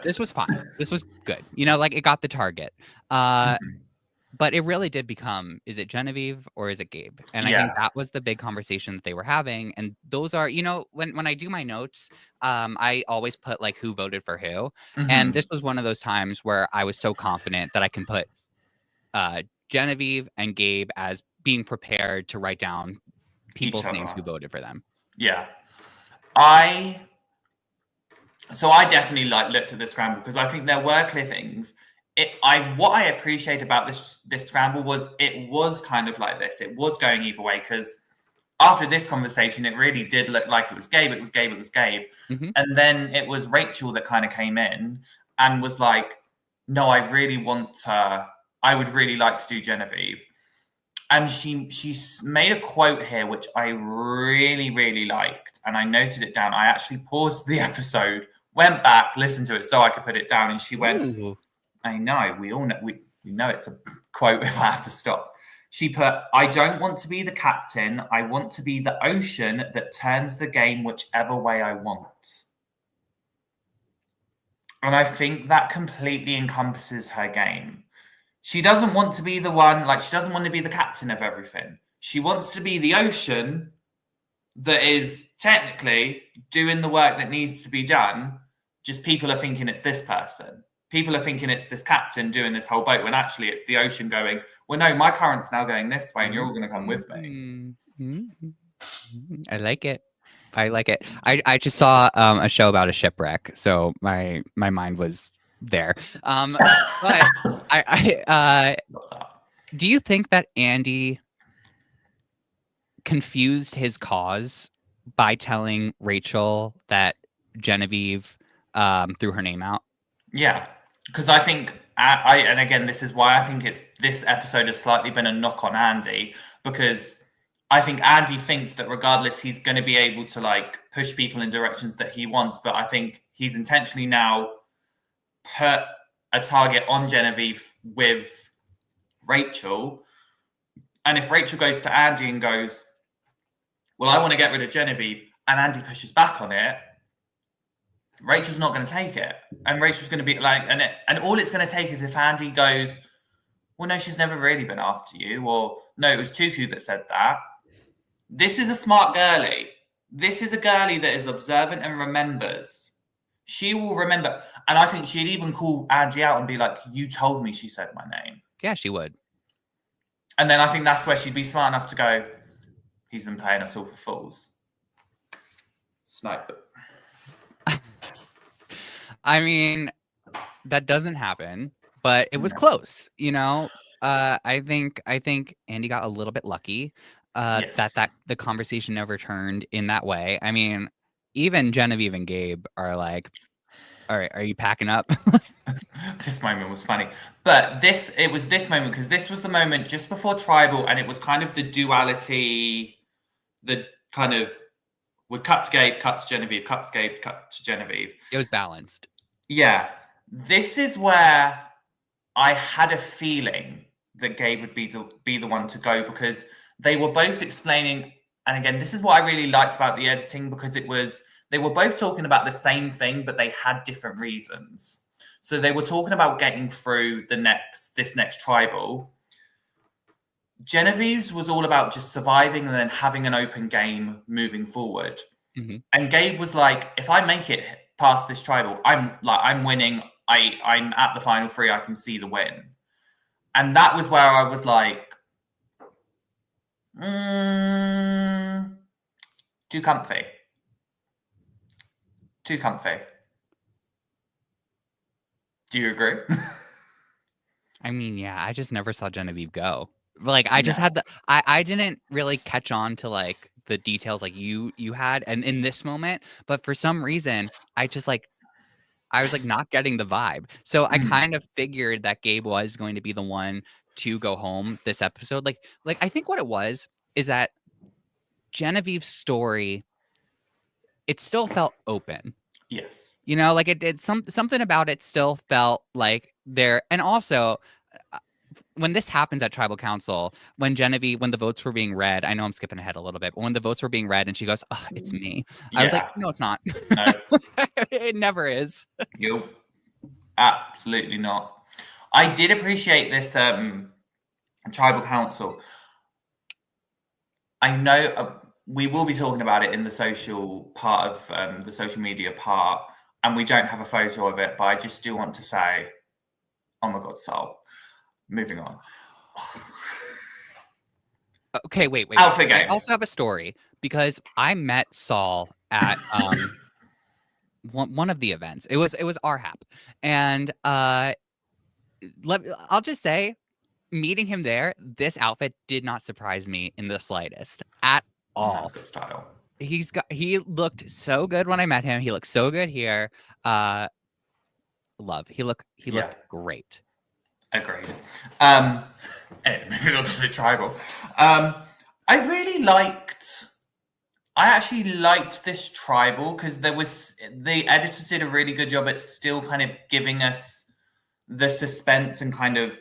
This was fine. This was good. Like it got the target. But it really did become, is it Genevieve or is it Gabe? And I think that was the big conversation that they were having. And those are, when I do my notes, I always put like who voted for who. And this was one of those times where I was so confident that I can put Genevieve and Gabe as being prepared to write down people's names who voted for them. Yeah. I definitely looked at the scramble because I think there were clear things. What I appreciate about this scramble was it was kind of like this. It was going either way because after this conversation, it really did look like it was Gabe. And then it was Rachel that kind of came in and was like, no, I would really like to do Genevieve. And she made a quote here, which I really, really liked. And I noted it down. I actually paused the episode, went back, listened to it so I could put it down. And she went, ooh. I know, we all know, we know it's a quote if I have to stop. She put, I don't want to be the captain. I want to be the ocean that turns the game whichever way I want. And I think that completely encompasses her game. She doesn't want to be the one, she doesn't want to be the captain of everything. She wants to be the ocean that is technically doing the work that needs to be done. Just people are thinking it's this person. People are thinking it's this captain doing this whole boat when actually it's the ocean going, well, no, my current's now going this way and you're all going to come with me. I like it. I just saw a show about a shipwreck, so my mind was there. But do you think that Andy confused his cause by telling Rachel that Genevieve threw her name out? Yeah, because I think, and again, this is why I think this episode has slightly been a knock on Andy, because I think Andy thinks that regardless, he's going to be able to push people in directions that he wants. But I think he's intentionally now put a target on Genevieve with Rachel. And if Rachel goes to Andy and goes, well, I want to get rid of Genevieve, and Andy pushes back on it, Rachel's not going to take it. And Rachel's going to be and all it's going to take is if Andy goes, well, no, she's never really been after you. Or no, it was Tuku that said that. This is a smart girly. This is a girly that is observant and remembers. She will remember. And I think she'd even call Andy out and be like, you told me she said my name. Yeah, she would. And then I think that's where she'd be smart enough to go, he's been playing us all for fools. Snipe. I mean, that doesn't happen, but it was close, I think Andy got a little bit lucky that the conversation never turned in that way. I mean, even Genevieve and Gabe are like, all right, are you packing up? This moment was funny. But it was this moment, because this was the moment just before Tribal, and it was kind of the duality, the kind of would cut to Gabe, cut to Genevieve, cut to Gabe, cut to Genevieve. It was balanced. Yeah. This is where I had a feeling that Gabe would be the one to go, because they were both explaining, and again, this is what I really liked about the editing, because they were both talking about the same thing, but they had different reasons. So they were talking about getting through this next Tribal. Genevieve's was all about just surviving and then having an open game moving forward. Mm-hmm. And Gabe was like, if I make it past this Tribal, I'm winning. I'm at the final three. I can see the win. And that was where I was like, Too comfy. Too comfy. Do you agree? I mean, yeah, I just never saw Genevieve go. Like, I just No. had I didn't really catch on to like the details like you had, and in this moment, but for some reason, I just like I was like not getting the vibe. So I kind of figured that Gabe was going to be the one to go home this episode. Like I think what it was is that Genevieve's story, it still felt open. Yes. You know, like it did something about it still felt like there. And also, when this happens at tribal council, when Genevieve, when the votes were being read, I know I'm skipping ahead a little bit, but when the votes were being read and she goes, "Oh, it's me," I was like, "No, it's not. No. It never is." Nope. Absolutely not. I did appreciate this tribal council. I know we will be talking about it in the social part of the social media part, and we don't have a photo of it, but I just do want to say, oh my God, Sol. Moving on. Okay, wait. Alpha Game. I also have a story because I met Saul at one of the events. It was RHAP, and I'll just say, meeting him there, this outfit did not surprise me in the slightest at all. That's good style. He looked so good when I met him. He looked so good here. Love. He looked great. Agreed. Anyway, moving on to the tribal. I actually liked this tribal because the editors did a really good job at still kind of giving us the suspense and kind of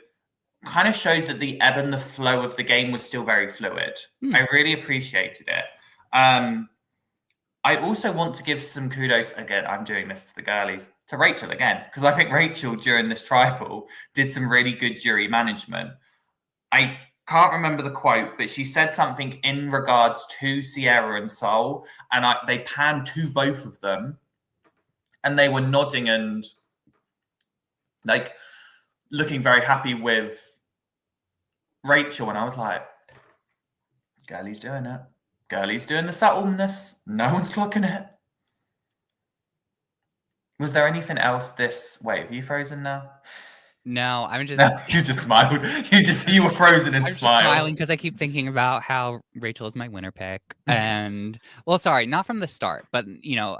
showed that the ebb and the flow of the game was still very fluid. I really appreciated it. I also want to give some kudos, again, I'm doing this to the girlies, to Rachel again, because I think Rachel during this tribal did some really good jury management. I can't remember the quote, but she said something in regards to Sierra and Sol, and they panned to both of them, and they were nodding and like looking very happy with Rachel, and I was like, girlie's doing it. Girlie's doing the subtleness. No one's clocking it. Was there anything else Wait, have you frozen now? No, I'm just... No, you just smiled. You were frozen and I'm smiled. Just smiling because I keep thinking about how Rachel is my winner pick. And, well, sorry, not from the start, but, you know,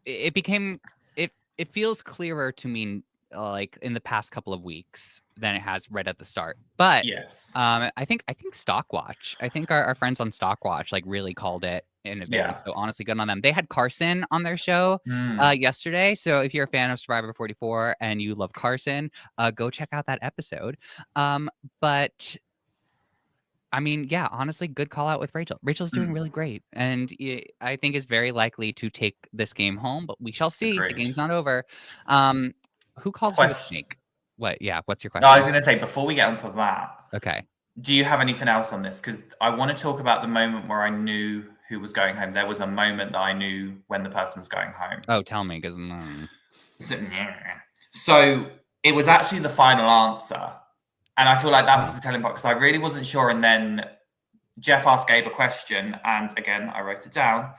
it feels clearer to me like in the past couple of weeks than it has right at the start. But yes, I think Stockwatch. I think our friends on Stockwatch like really called it in advance. So honestly, good on them. They had Carson on their show yesterday. So if you're a fan of Survivor 44 and you love Carson, go check out that episode. But I mean, yeah, honestly, good call out with Rachel. Rachel's doing really great, and I think is very likely to take this game home. But we shall see. Agreed. The game's not over. Who called you a snake? What? Yeah. What's your question? No, I was going to say, before we get onto that. Okay. Do you have anything else on this? Because I want to talk about the moment where I knew who was going home. There was a moment that I knew when the person was going home. Oh, tell me, because so it was actually the final answer, and I feel like that was the telling part because I really wasn't sure. And then Jeff asked Gabe a question, and again, I wrote it down.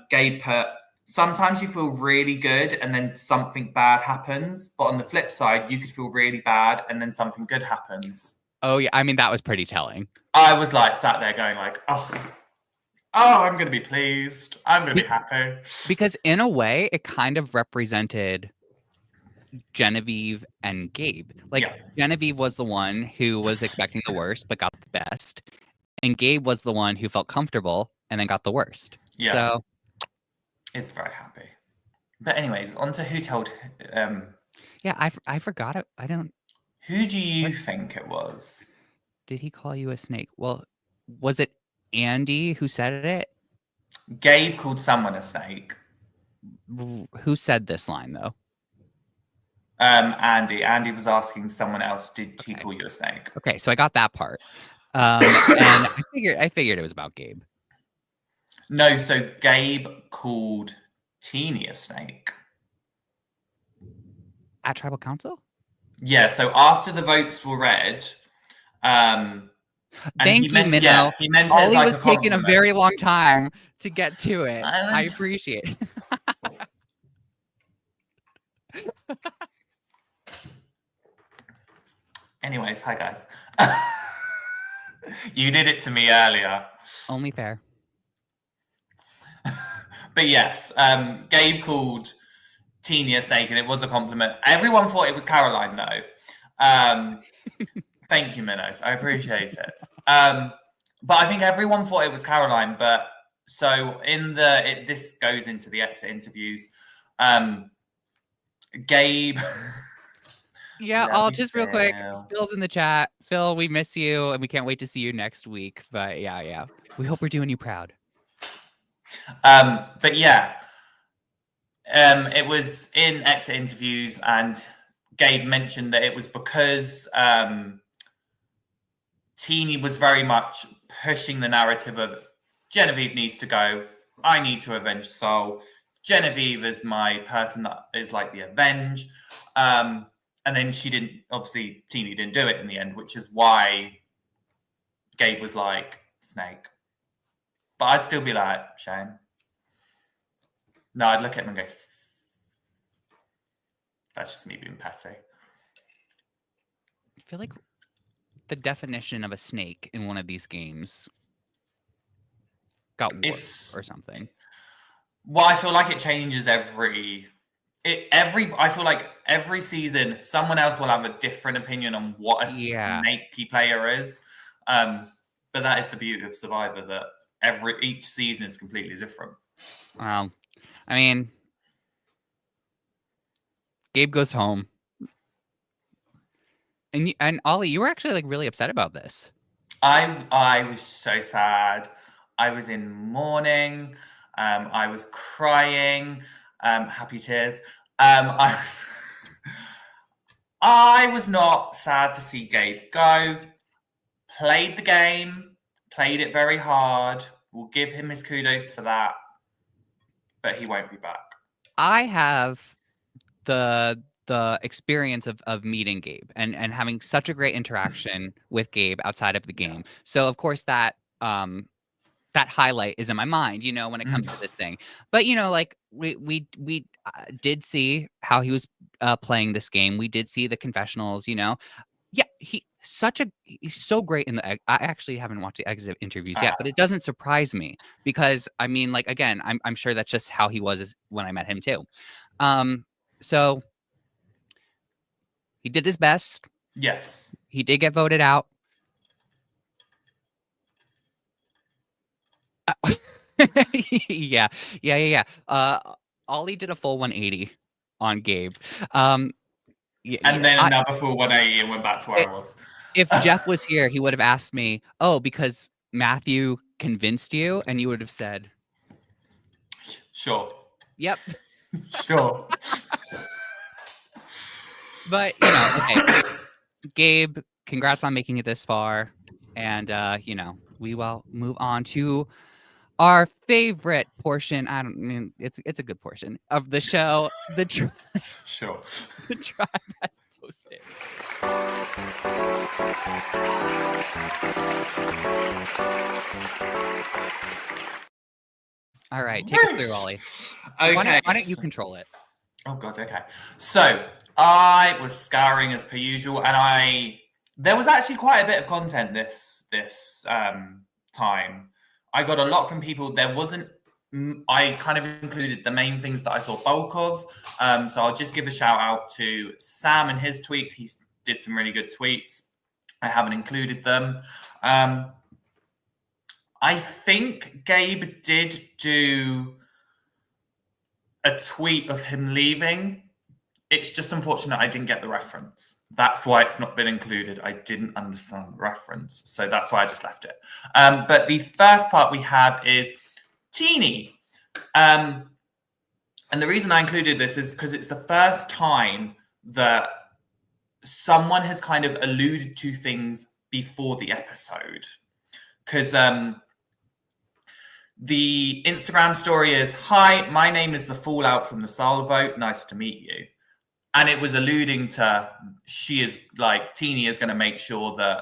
Gabe put, sometimes you feel really good and then something bad happens. But on the flip side, you could feel really bad and then something good happens. Oh, yeah. I mean, that was pretty telling. I was like sat there going like, oh, I'm going to be pleased. I'm going to be happy. Because in a way, it kind of represented Genevieve and Gabe. Like Genevieve was the one who was expecting the worst but got the best. And Gabe was the one who felt comfortable and then got the worst. Yeah. So it's very happy. But anyways, on to who told yeah, I forgot it. I don't. Who do you think it was? Did he call you a snake? Well, was it Andy who said it? Gabe called someone a snake. Who said this line though? Andy. Andy was asking someone else, did he call you a snake? Okay, so I got that part. And I figured it was about Gabe. No, so Gabe called Teeny a snake. At Tribal Council? Yeah, so after the votes were read, And Thank you, Minnow. Yeah, he meant it as Ollie like was a taking a compliment. very long time to get to it. I And- appreciate it. Anyways, hi guys. You did it to me earlier. Only fair. But yes, Gabe called Teeny a snake, and it was a compliment. Everyone thought it was Caroline, though. Thank you, Minnows. I appreciate it. But I think everyone thought it was Caroline. But so this goes into the exit interviews. Gabe. Yeah, Love I'll you, just real quick. Phil. Phil's in the chat. Phil, we miss you, and we can't wait to see you next week. But yeah, we hope we're doing you proud. But yeah, it was in exit interviews, and Gabe mentioned that it was because Teeny was very much pushing the narrative of Genevieve needs to go. I need to avenge Sol. Genevieve is my person that is like the avenge. And then obviously Teeny didn't do it in the end, which is why Gabe was like, snake. But I'd still be like, Shane. No, I'd look at him and go, that's just me being petty. I feel like the definition of a snake in one of these games got worse or something. Well, I feel like it changes I feel like every season, someone else will have a different opinion on what a snaky player is. But that is the beauty of Survivor, that each season is completely different. I mean, Gabe goes home. And Ollie, you were actually like really upset about this. I was so sad. I was in mourning. I was crying. Happy tears. I was not sad to see Gabe go. Played the game. Played it very hard. We'll give him his kudos for that. But he won't be back. I have the experience of meeting Gabe and having such a great interaction with Gabe outside of the game. So of course that highlight is in my mind, when it comes to this thing. But like we did see how he was playing this game. We did see the confessionals. Yeah, he's so great in the. I actually haven't watched the exit interviews yet, but it doesn't surprise me because I mean, like again, I'm sure that's just how he was when I met him too. So he did his best. Yes, he did get voted out. Yeah. Ollie did a full 180 on Gabe. And then another full 180 and went back to where I was. If Jeff was here, he would have asked me, "Oh, because Matthew convinced you," and you would have said, "Sure." Yep. Sure. But okay, Gabe, congrats on making it this far, and we will move on to our favorite portion. It's a good portion of the show. Sure. The tribe has posted. All right, take us through, Ollie. Okay. Why don't you control it? Oh God. Okay. So I was scouring as per usual, and there was actually quite a bit of content this time. I got a lot from people. There wasn't. I kind of included the main things that I saw bulk of. So I'll just give a shout out to Sam and his tweets. He did some really good tweets. I haven't included them. I think Gabe did do a tweet of him leaving. It's just unfortunate I didn't get the reference. That's why it's not been included. I didn't understand the reference. So that's why I just left it. But the first part we have is Teeny. And the reason I included this is because it's the first time that someone has kind of alluded to things before the episode. Because the Instagram story is, "Hi, my name is the Fallout from the Sol vote. Nice to meet you." And it was alluding to Teeny is going to make sure that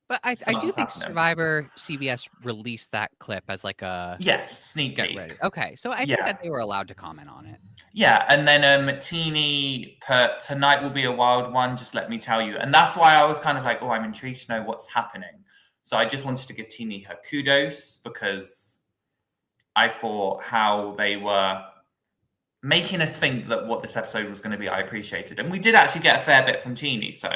But I do something's think happening. Survivor CBS released that clip as like a Sneak get peek. ready. Okay, so I think that they were allowed to comment on it. Yeah, and then Teeny put, tonight will be a wild one, just let me tell you. And that's why I was kind of like, oh, I'm intrigued to know what's happening. So I just wanted to give Teeny her kudos because I thought how they were making us think that what this episode was going to be, I appreciated. And we did actually get a fair bit from Teeny, so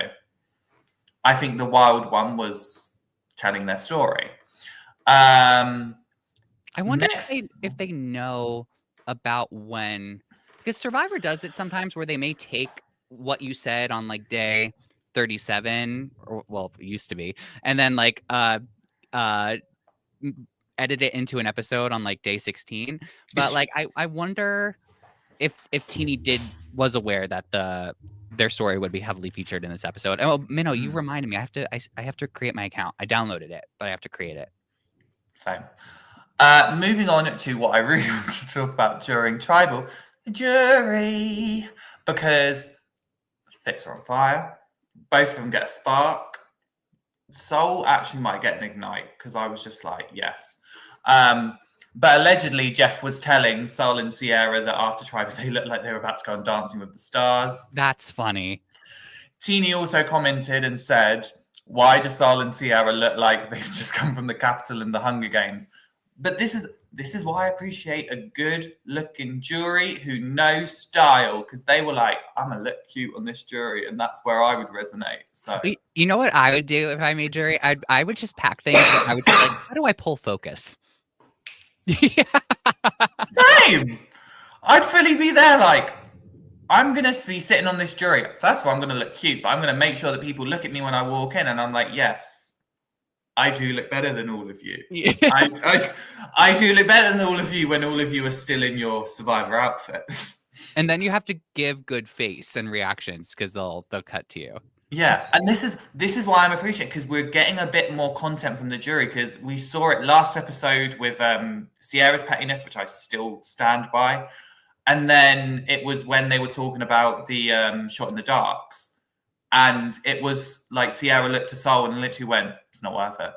I think the wild one was telling their story. I wonder if they know about when, because Survivor does it sometimes where they may take what you said on like day 37, or well, it used to be, and then like edit it into an episode on like day 16. But like I wonder if Teeny was aware that their story would be heavily featured in this episode. Oh, Minnow, you reminded me. I have to create my account. I downloaded it, but I have to create it. Same. Moving on to what I really want to talk about during Tribal, the jury, because Fix are on fire. Both of them get a spark. Soul actually might get an ignite because I was just like, yes. But allegedly, Jeff was telling Soul and Sierra that after Tribal, they looked like they were about to go on Dancing with the Stars. That's funny. Teeny also commented and said, why do Soul and Sierra look like they've just come from the Capitol in the Hunger Games? But this is why I appreciate a good-looking jury who know style, because they were like, I'm going to look cute on this jury, and that's where I would resonate. So you know what I would do if I made jury? I would just pack things. I would be like, how do I pull focus? Same. I'd fully be there like, I'm going to be sitting on this jury. First of all, I'm going to look cute, but I'm going to make sure that people look at me when I walk in, and I'm like, yes, I do look better than all of you. Yeah. I do look better than all of you when all of you are still in your Survivor outfits. And then you have to give good face and reactions because they'll cut to you. Yeah, and this is why I'm appreciating, because we're getting a bit more content from the jury, because we saw it last episode with Sierra's pettiness, which I still stand by, and then it was when they were talking about the shot in the darks, and it was like Sierra looked to Soul and literally went, "It's not worth it."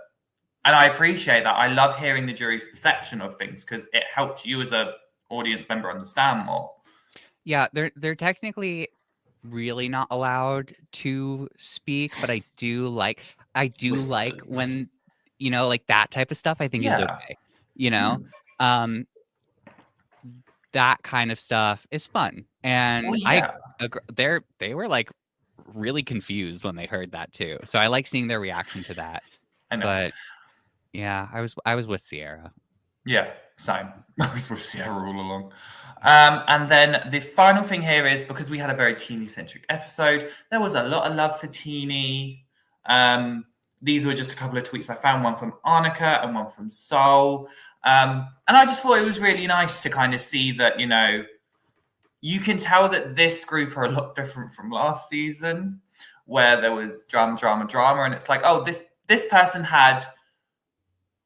And I appreciate that. I love hearing the jury's perception of things because it helps you as a audience member understand more. Yeah, they're technically really not allowed to speak, but I do like when, you know, like that type of stuff I think is okay. You know? That kind of stuff is fun. And they were like really confused when they heard that too. So I like seeing their reaction to that. I know. But yeah, I was with Sierra. Yeah, same. I was with Sierra all along. And then the final thing here is, because we had a very Teeny-centric episode, there was a lot of love for Teeny. These were just a couple of tweets I found, one from Annika and one from Soul. And I just thought it was really nice to kind of see that, you know, you can tell that this group are a lot different from last season, where there was drama. And it's like, oh, this person had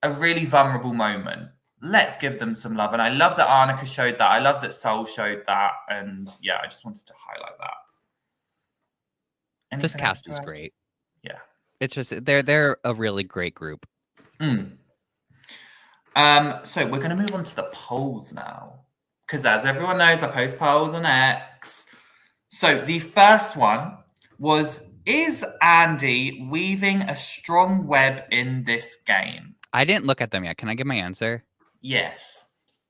a really vulnerable moment. Let's give them some love. And I love that Annika showed that. I love that Soul showed that. And yeah, I just wanted to highlight that. This cast is great. Yeah. It's just, they're a really great group. So we're going to move on to the polls now. Because as everyone knows, I post polls on X. So the first one was, is Andy weaving a strong web in this game? I didn't look at them yet. Can I give my answer? Yes.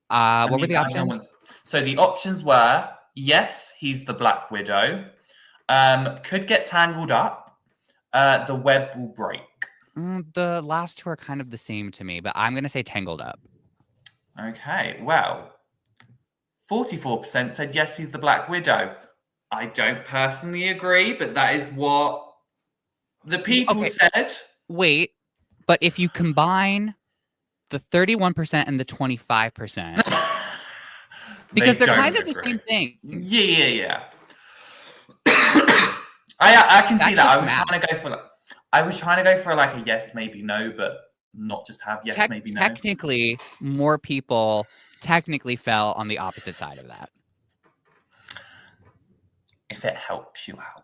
What were the options? So the options were, yes, he's the Black Widow. Could get tangled up. The web will break. The last two are kind of the same to me, but I'm going to say tangled up. Okay, well, 44% said yes, he's the Black Widow. I don't personally agree, but that is what the people said. Wait, but if you combine the 31% and the 25%, because they're kind of the same thing. Yeah. I can see that. I was trying to go for like a yes, maybe no, but not just have yes, maybe no. Technically, more people fell on the opposite side of that. If it helps you out.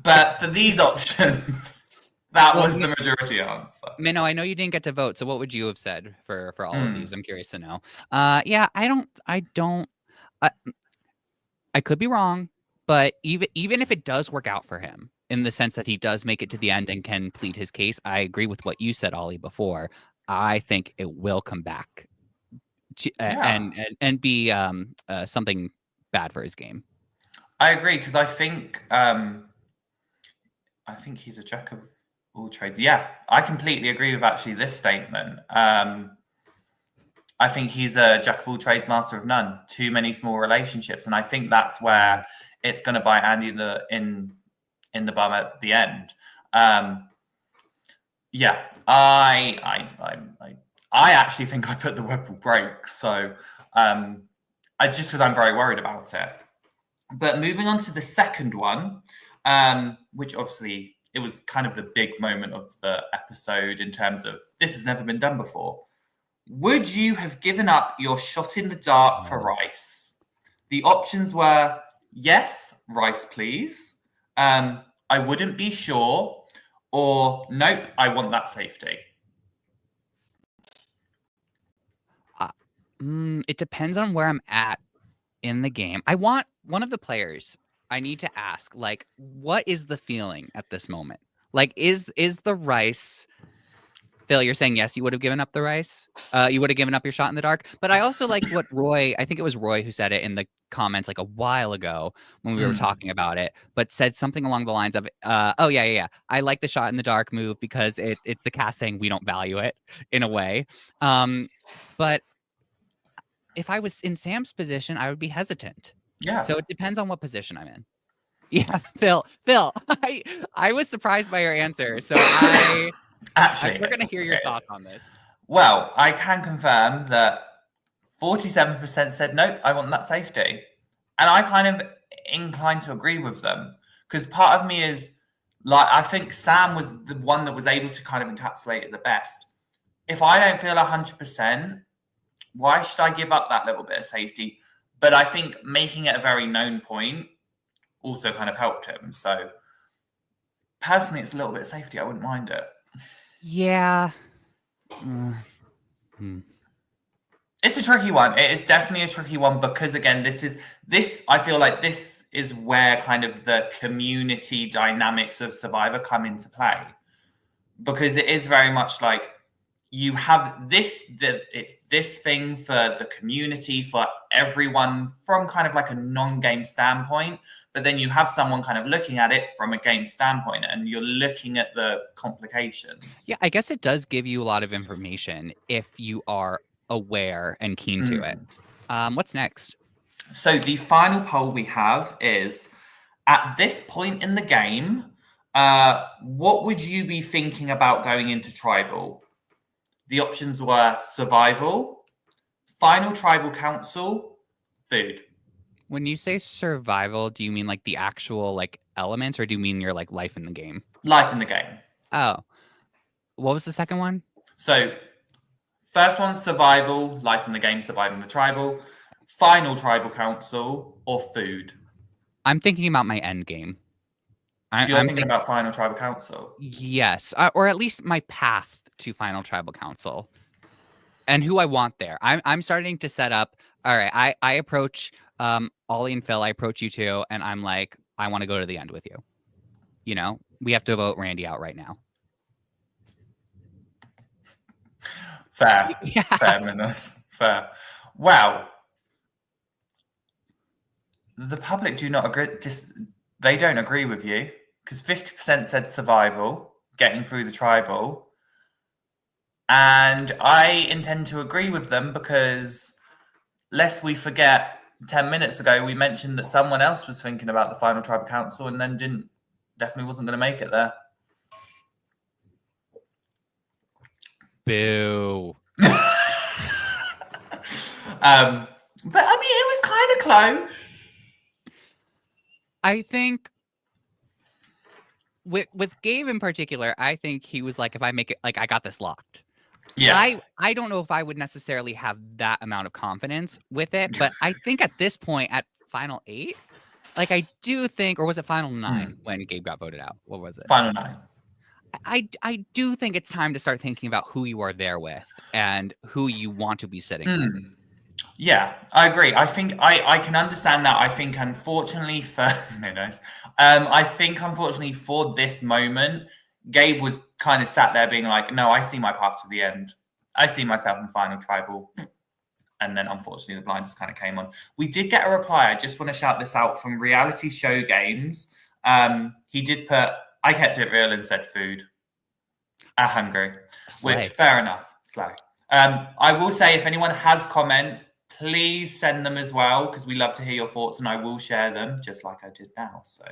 But for these options, That was the majority answer. Minnow, I know you didn't get to vote, so what would you have said for all of these? I'm curious to know. Yeah, I don't. I could be wrong, but even if it does work out for him, in the sense that he does make it to the end and can plead his case, I agree with what you said, Ollie, before. I think it will come back to, and be something bad for his game. I agree, because I think he's a jack of all trades. Yeah, I completely agree with actually this statement. I think he's a jack of all trades, master of none. Too many small relationships, and I think that's where it's going to bite Andy in the bum at the end. Yeah, I actually think I put the web will break. So, just because I'm very worried about it. But moving on to the second one, which obviously it was kind of the big moment of the episode in terms of this has never been done before. Would you have given up your shot in the dark for Rice? The options were yes, Rice, please. I wouldn't be sure, or nope, I want that safety. It depends on where I'm at in the game. I want one of the players. I need to ask, like, what is the feeling at this moment? Like, is the Rice? Phil, you're saying yes, you would have given up the Rice. You would have given up your shot in the dark. But I also like what Roy, I think it was Roy who said it in the comments like a while ago when we were talking about it, but said something along the lines of, oh, yeah. I like the shot in the dark move because it's the cast saying we don't value it in a way. But if I was in Sam's position, I would be hesitant. Yeah. So it depends on what position I'm in. Yeah, Phil, I was surprised by your answer. So Actually, we're going to hear your thoughts on this. Well, I can confirm that 47% said, nope, I want that safety. And I kind of inclined to agree with them because part of me is like, I think Sam was the one that was able to kind of encapsulate it the best. If I don't feel 100%, why should I give up that little bit of safety? But I think making it a very known point also kind of helped him. So personally, it's a little bit of safety. I wouldn't mind it. Yeah. It's a tricky one. It is definitely a tricky one because, again, I feel like this is where kind of the community dynamics of Survivor come into play. Because it is very much like you have it's this thing for the community, for everyone from kind of like a non-game standpoint, but then you have someone kind of looking at it from a game standpoint and you're looking at the complications. Yeah, I guess it does give you a lot of information if you are aware and keen to it. What's next? So the final poll we have is, at this point in the game, what would you be thinking about going into Tribal? The options were survival, final tribal council, food. When you say survival, do you mean like the actual like elements, or do you mean your like life in the game? Life in the game. Oh, what was the second one? So first one's survival, life in the game, surviving the tribal, final tribal council, or food. I'm thinking about my end game. So you're thinking about final tribal council? Yes, or at least my path to final tribal council and who I want there. I'm starting to set up. All right, I approach Ollie and Phil. I approach you two, and I'm like, I want to go to the end with you. You know, we have to vote Randy out right now. Fair. Yeah. Fair, Minus. Fair. Wow. The public do not agree. They don't agree with you because 50% said survival, getting through the tribal. And I intend to agree with them because, lest we forget, 10 minutes ago, we mentioned that someone else was thinking about the final tribal council and then definitely wasn't going to make it there. Boo. But I mean, it was kind of close. I think with Gabe in particular, I think he was like, if I make it, like, I got this locked. Yeah. I don't know if I would necessarily have that amount of confidence with it, but I think at this point, at Final 8, like I do think, or was it Final 9 when Gabe got voted out? What was it? Final 9. I do think it's time to start thinking about who you are there with and who you want to be sitting with. Yeah, I agree. I think I can understand that. I think unfortunately for I think unfortunately for this moment, Gabe was kind of sat there being like, no, I see my path to the end. I see myself in Final Tribal. And then unfortunately the blinders kind of came on. We did get a reply. I just want to shout this out from Reality Show Games. He did put, I kept it real and said food. Hungry. Slay. Which fair enough. Slay. I will say if anyone has comments, please send them as well, because we love to hear your thoughts and I will share them just like I did now. So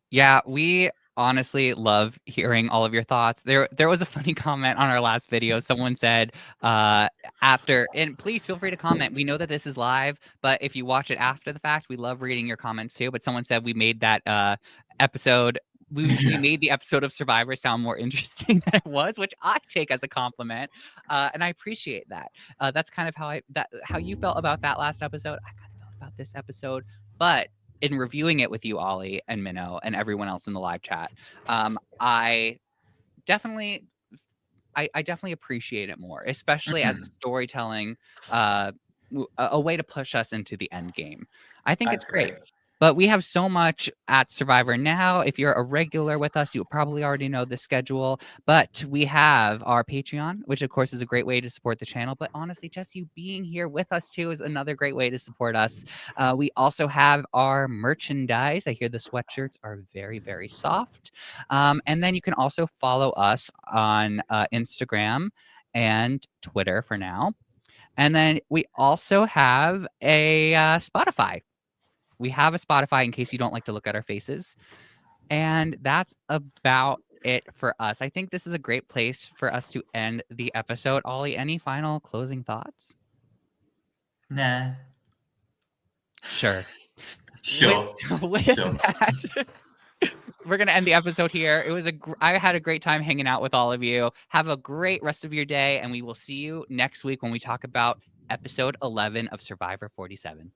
yeah, we honestly love hearing all of your thoughts. There was a funny comment on our last video. Someone said after, and please feel free to comment. We know that this is live, but if you watch it after the fact, we love reading your comments too. But someone said we made that episode. We made the episode of Survivor sound more interesting than it was, which I take as a compliment, and I appreciate that. That's kind of how you felt about that last episode. I kind of felt about this episode, but in reviewing it with you, Ollie and Minnow, and everyone else in the live chat, I definitely appreciate it more, especially as a storytelling, a way to push us into the end game. I think it's great. But we have so much at Survivor now. If you're a regular with us, you probably already know the schedule. But we have our Patreon, which of course is a great way to support the channel. But honestly, just you being here with us too is another great way to support us. We also have our merchandise. I hear the sweatshirts are very, very soft. And then you can also follow us on Instagram and Twitter for now. And then we also have a Spotify. We have a Spotify in case you don't like to look at our faces. And that's about it for us. I think this is a great place for us to end the episode. Ollie, any final closing thoughts? Nah. Sure. With Sure. that, we're going to end the episode here. I had a great time hanging out with all of you. Have a great rest of your day. And we will see you next week when we talk about episode 11 of Survivor 47.